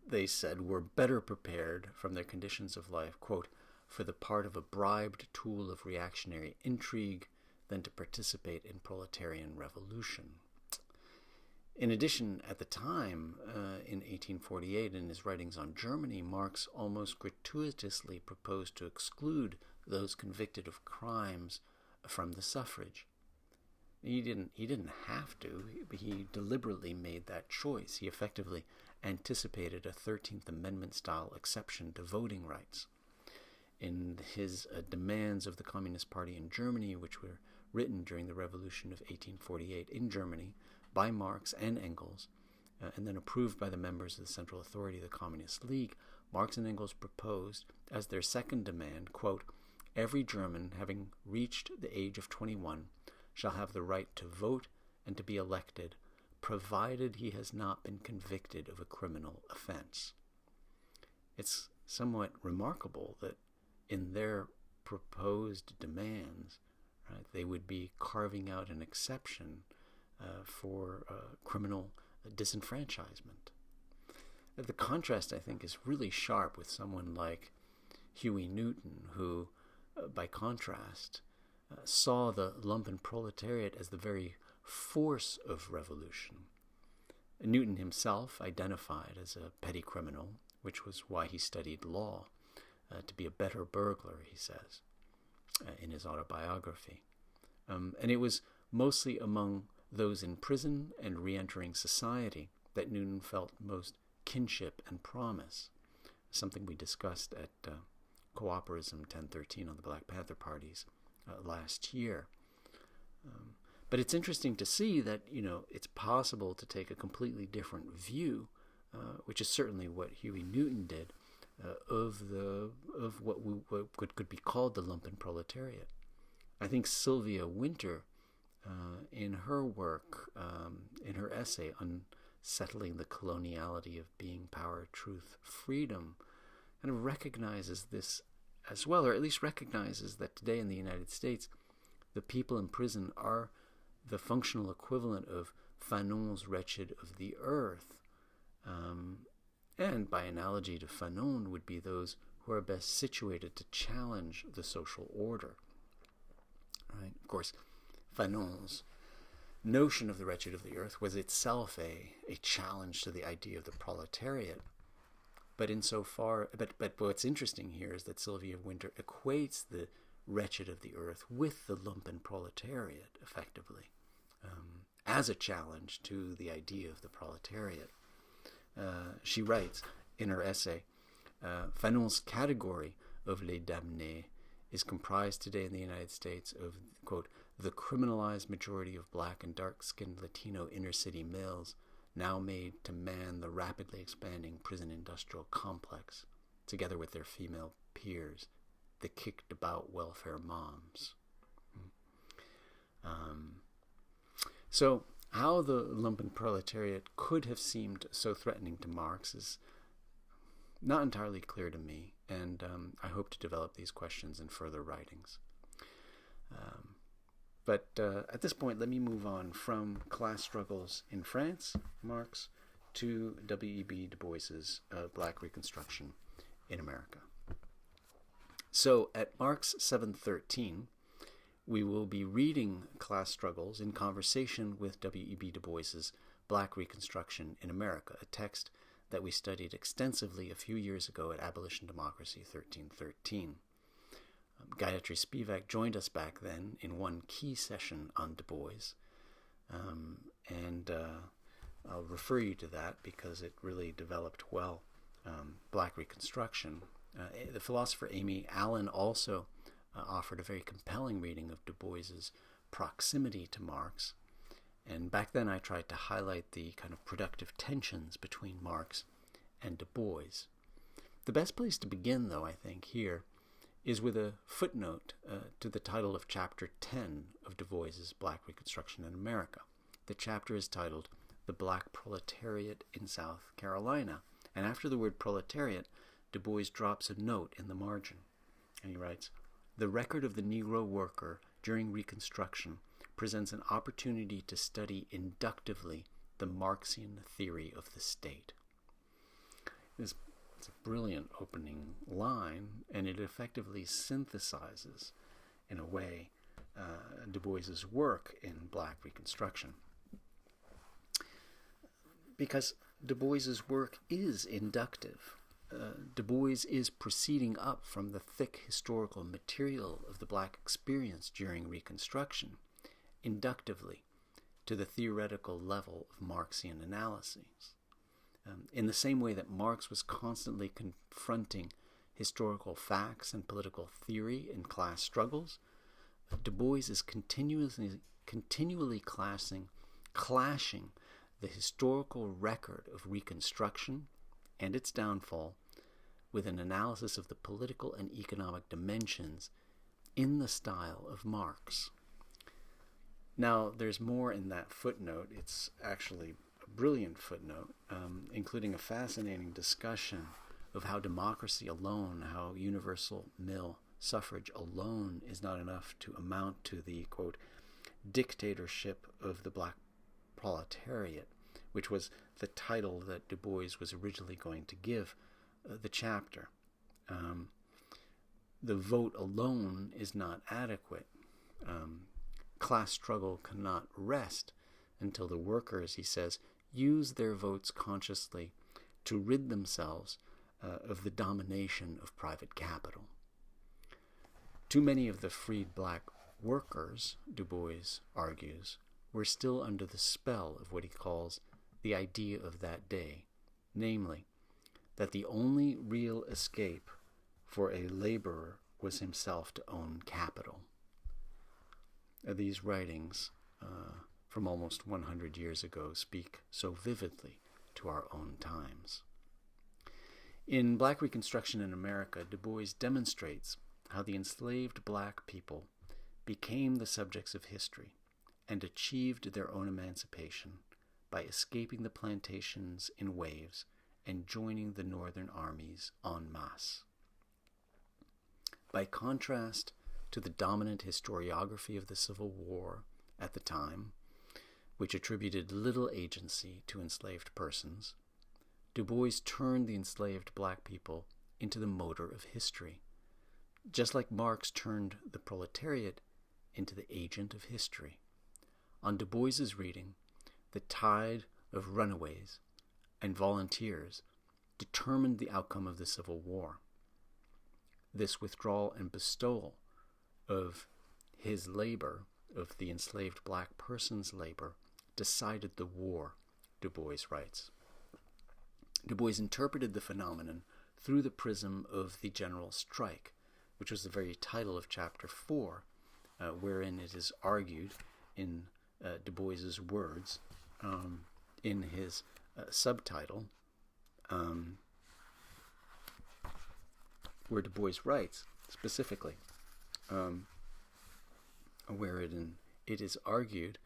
they said, were better prepared from their conditions of life, quote, for the part of a bribed tool of reactionary intrigue than to participate in proletarian revolution. In addition, at the time, in 1848, in his writings on Germany, Marx almost gratuitously proposed to exclude those convicted of crimes from the suffrage. He didn't have to. He deliberately made that choice. He effectively anticipated a 13th Amendment-style exception to voting rights. In his demands of the Communist Party in Germany, which were written during the Revolution of 1848 in Germany by Marx and Engels, and then approved by the members of the Central Authority of the Communist League, Marx and Engels proposed as their second demand, quote, "Every German having reached the age of 21 shall have the right to vote and to be elected, provided he has not been convicted of a criminal offense." It's somewhat remarkable that in their proposed demands, right, they would be carving out an exception for criminal disenfranchisement. The contrast, I think, is really sharp with someone like Huey Newton, who, by contrast, saw the lumpenproletariat as the very force of revolution. Newton himself identified as a petty criminal, which was why he studied law, to be a better burglar, he says, in his autobiography. And it was mostly among those in prison and re-entering society that Newton felt most kinship and promise, something we discussed at Cooperism 1013 on the Black Panther parties last year. But it's interesting to see that, it's possible to take a completely different view, which is certainly what Huey Newton did, of what could be called the lumpenproletariat. I think Sylvia Wynter, in her work, in her essay Unsettling the Coloniality of Being, Power, Truth, Freedom, kind of recognizes this as well, or at least recognizes that today in the United States, the people in prison are the functional equivalent of Fanon's wretched of the earth. And by analogy to Fanon would be those who are best situated to challenge the social order. Right? Of course, Fanon's notion of the wretched of the earth was itself a challenge to the idea of the proletariat. But what's interesting here is that Sylvia Wynter equates the wretched of the earth with the lumpenproletariat, effectively, as a challenge to the idea of the proletariat. She writes in her essay, Fanon's category of les damnés is comprised today in the United States of, quote, the criminalized majority of black and dark-skinned Latino inner-city males now made to man the rapidly expanding prison industrial complex, together with their female peers, the kicked-about welfare moms. So how the lumpenproletariat could have seemed so threatening to Marx is not entirely clear to me, and I hope to develop these questions in further writings. But at this point, let me move on from class struggles in France, Marx, to W.E.B. Du Bois's Black Reconstruction in America. So at Marx 713, we will be reading Class Struggles in conversation with W.E.B. Du Bois's Black Reconstruction in America, a text that we studied extensively a few years ago at Abolition Democracy 1313. Gayatri Spivak joined us back then in one key session on Du Bois, and I'll refer you to that because it really developed well. Black Reconstruction. The philosopher Amy Allen also offered a very compelling reading of Du Bois's proximity to Marx, and back then I tried to highlight the kind of productive tensions between Marx and Du Bois. The best place to begin, though, I think, here is with a footnote to the title of Chapter 10 of Du Bois's Black Reconstruction in America. The chapter is titled The Black Proletariat in South Carolina, and after the word proletariat, Du Bois drops a note in the margin, and he writes, "The record of the Negro worker during Reconstruction presents an opportunity to study inductively the Marxian theory of the state." It's a brilliant opening line, and it effectively synthesizes, in a way, Du Bois's work in Black Reconstruction. Because Du Bois's work is inductive. Du Bois is proceeding up from the thick historical material of the black experience during Reconstruction, inductively, to the theoretical level of Marxian analyses. In the same way that Marx was constantly confronting historical facts and political theory in class struggles, Du Bois is continually clashing the historical record of Reconstruction and its downfall with an analysis of the political and economic dimensions in the style of Marx. Now, there's more in that footnote. It's actually a brilliant footnote, including a fascinating discussion of how democracy alone, how universal male suffrage alone is not enough to amount to the, quote, dictatorship of the black proletariat, which was the title that Du Bois was originally going to give the chapter. The vote alone is not adequate. Class struggle cannot rest until the workers, he says, use their votes consciously to rid themselves of the domination of private capital. Too many of the freed black workers, Du Bois argues, were still under the spell of what he calls the idea of that day, namely, that the only real escape for a laborer was himself to own capital. These writings from almost 100 years ago speak so vividly to our own times. In Black Reconstruction in America, Du Bois demonstrates how the enslaved black people became the subjects of history and achieved their own emancipation by escaping the plantations in waves and joining the northern armies en masse. By contrast to the dominant historiography of the Civil War at the time, which attributed little agency to enslaved persons, Du Bois turned the enslaved black people into the motor of history, just like Marx turned the proletariat into the agent of history. On Du Bois's reading, the tide of runaways and volunteers determined the outcome of the Civil War. This withdrawal and bestowal of his labor, of the enslaved black person's labor, decided the war, Du Bois writes. Du Bois interpreted the phenomenon through the prism of the general strike, which was the very title of Chapter 4, wherein it is argued in Du Bois's words, in his subtitle, where Du Bois writes specifically, wherein it is argued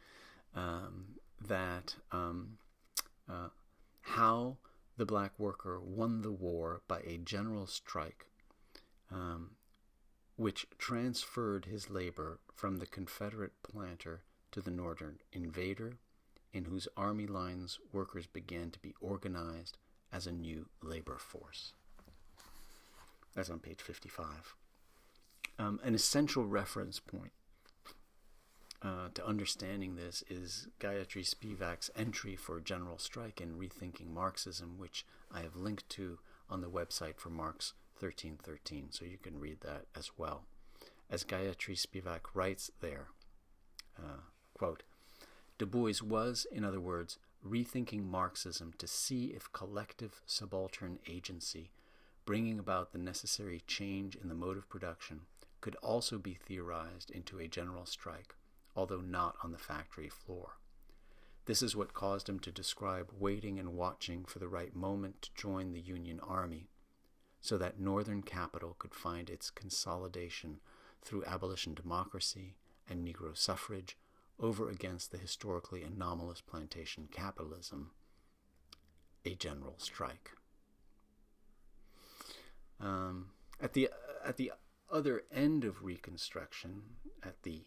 that how the black worker won the war by a general strike, which transferred his labor from the Confederate planter to the northern invader, in whose army lines workers began to be organized as a new labor force. That's on page 55. An essential reference point to understanding this is Gayatri Spivak's entry for general strike in Rethinking Marxism, which I have linked to on the website for Marx 1313, so you can read that as well. As Gayatri Spivak writes there, quote, Du Bois was, in other words, rethinking Marxism to see if collective subaltern agency, bringing about the necessary change in the mode of production, could also be theorized into a general strike, although not on the factory floor. This is what caused him to describe waiting and watching for the right moment to join the Union Army, so that Northern capital could find its consolidation through abolition democracy and Negro suffrage over against the historically anomalous plantation capitalism, a general strike. At the other end of Reconstruction, Du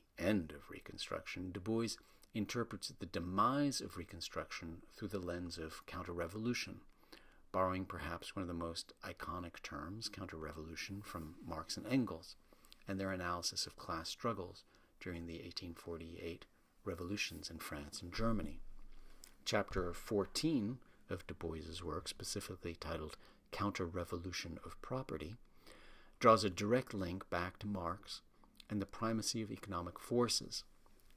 Bois interprets the demise of Reconstruction through the lens of counterrevolution, borrowing perhaps one of the most iconic terms, counterrevolution, from Marx and Engels, and their analysis of class struggles during the 1848 revolutions in France and Germany. Chapter 14 of Du Bois's work, specifically titled Counter-Revolution of Property, draws a direct link back to Marx and the primacy of economic forces,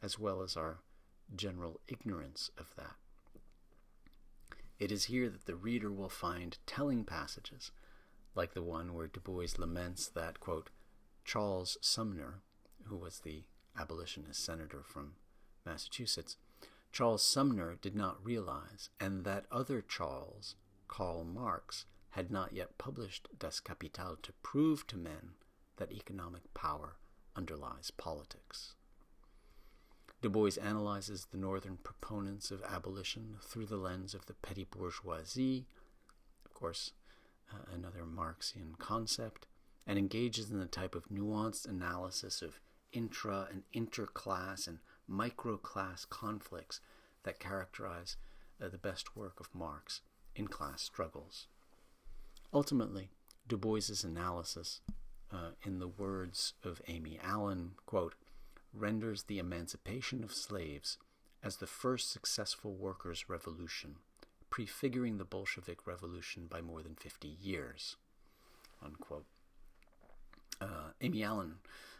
as well as our general ignorance of that. It is here that the reader will find telling passages, like the one where Du Bois laments that, quote, Charles Sumner, who was the abolitionist senator from Massachusetts, Charles Sumner did not realize, and that other Charles, Karl Marx, had not yet published Das Kapital to prove to men that economic power underlies politics. Du Bois analyzes the northern proponents of abolition through the lens of the petty bourgeoisie, of course, another Marxian concept, and engages in the type of nuanced analysis of intra- and interclass and microclass conflicts that characterize the best work of Marx in class struggles. Ultimately, Du Bois's analysis, in the words of Amy Allen, quote, renders the emancipation of slaves as the first successful workers' revolution, prefiguring the Bolshevik Revolution by more than 50 years, unquote. Amy Allen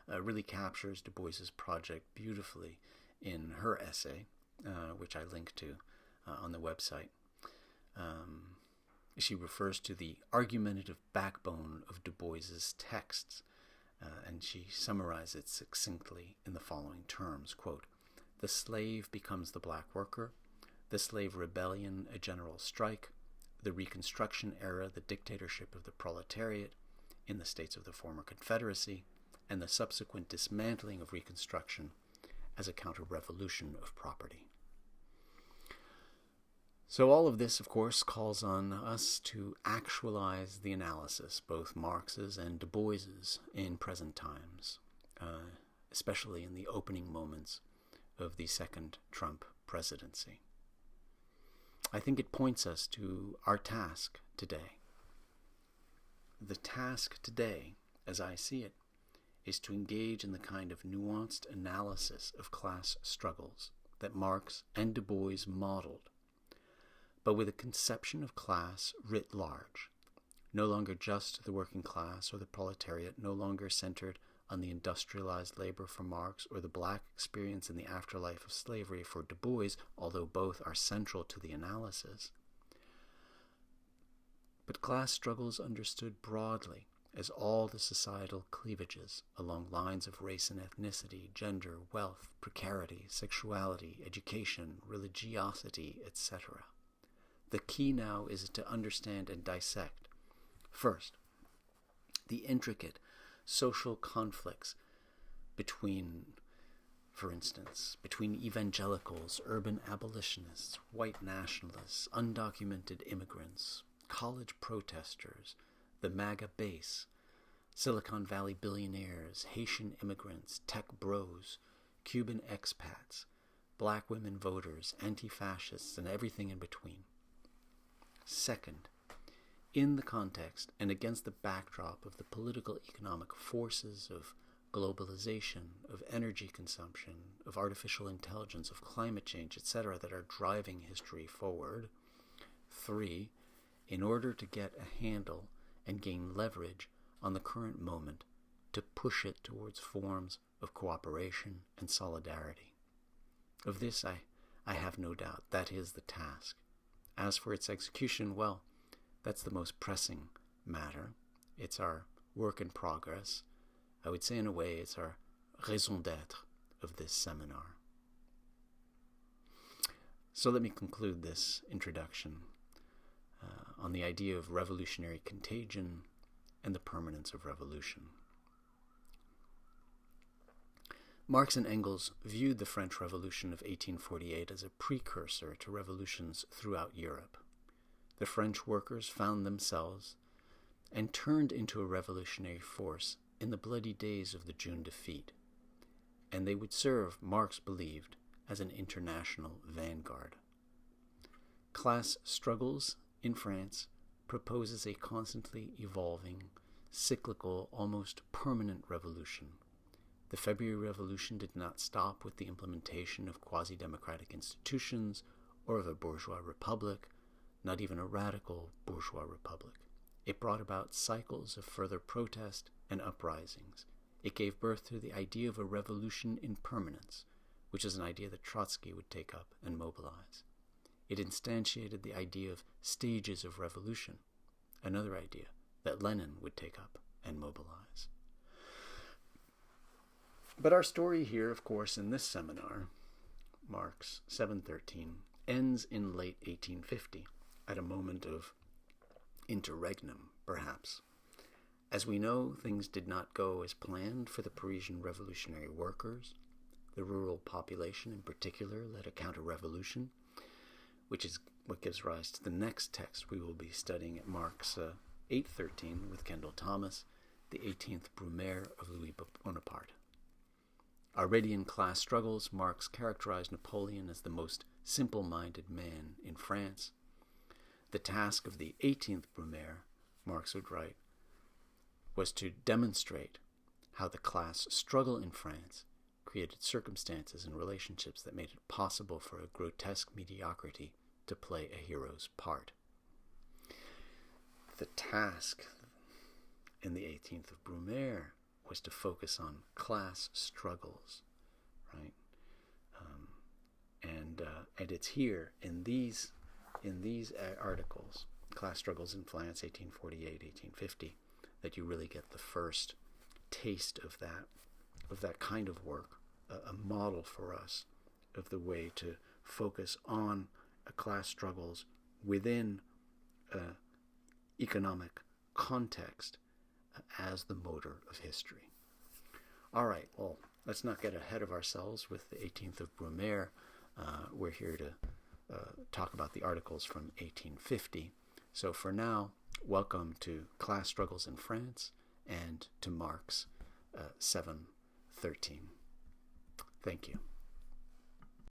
really captures Du Bois's project beautifully in her essay, which I link to on the website. She refers to the argumentative backbone of Du Bois's texts, and she summarizes it succinctly in the following terms, quote, the slave becomes the black worker, the slave rebellion a general strike, the Reconstruction era the dictatorship of the proletariat in the states of the former Confederacy, and the subsequent dismantling of Reconstruction as a counter-revolution of property. So all of this, of course, calls on us to actualize the analysis, both Marx's and Du Bois's, in present times, especially in the opening moments of the second Trump presidency. I think it points us to our task today. The task today, as I see it, is to engage in the kind of nuanced analysis of class struggles that Marx and Du Bois modeled, but with a conception of class writ large, no longer just the working class or the proletariat, no longer centered on the industrialized labor for Marx or the black experience in the afterlife of slavery for Du Bois, although both are central to the analysis, but class struggles understood broadly as all the societal cleavages along lines of race and ethnicity, gender, wealth, precarity, sexuality, education, religiosity, etc. The key now is to understand and dissect, first, the intricate social conflicts between, for instance, between evangelicals, urban abolitionists, white nationalists, undocumented immigrants, college protesters, the MAGA base, Silicon Valley billionaires, Haitian immigrants, tech bros, Cuban expats, black women voters, anti-fascists, and everything in between. Second, in the context and against the backdrop of the political economic forces of globalization, of energy consumption, of artificial intelligence, of climate change, etc., that are driving history forward. 3, in order to get a handle and gain leverage on the current moment to push it towards forms of cooperation and solidarity. Of this I have no doubt. That is the task. As for its execution, well, that's the most pressing matter. It's our work in progress. I would say in a way it's our raison d'être of this seminar. So let me conclude this introduction on the idea of revolutionary contagion and the permanence of revolution. Marx and Engels viewed the French Revolution of 1848 as a precursor to revolutions throughout Europe. The French workers found themselves and turned into a revolutionary force in the bloody days of the June defeat, and they would serve, Marx believed, as an international vanguard. Class struggles in France proposes a constantly evolving, cyclical, almost permanent revolution. The February Revolution did not stop with the implementation of quasi-democratic institutions or of a bourgeois republic, not even a radical bourgeois republic. It brought about cycles of further protest and uprisings. It gave birth to the idea of a revolution in permanence, which is an idea that Trotsky would take up and mobilize. It instantiated the idea of stages of revolution, another idea that Lenin would take up and mobilize. But our story here, of course, in this seminar, Marx 713, ends in late 1850, at a moment of interregnum, perhaps. As we know, things did not go as planned for the Parisian revolutionary workers. The rural population in particular led a counter-revolution, which is what gives rise to the next text we will be studying at Marx 813 with Kendall Thomas, the 18th Brumaire of Louis Bonaparte. Already in Class Struggles, Marx characterized Napoleon as the most simple-minded man in France. The task of the 18th Brumaire, Marx would write, was to demonstrate how the class struggle in France created circumstances and relationships that made it possible for a grotesque mediocrity to play a hero's part. The task in the 18th of Brumaire was to focus on class struggles, right? And it's here in these articles, Class Struggles in France, 1848, 1850, that you really get the first taste of that kind of work, a model for us of the way to focus on class struggles within economic context as the motor of history. All right, well, let's not get ahead of ourselves with the 18th of Brumaire. We're here to talk about the articles from 1850. So for now, welcome to Class Struggles in France and to Marx 713. Thank you.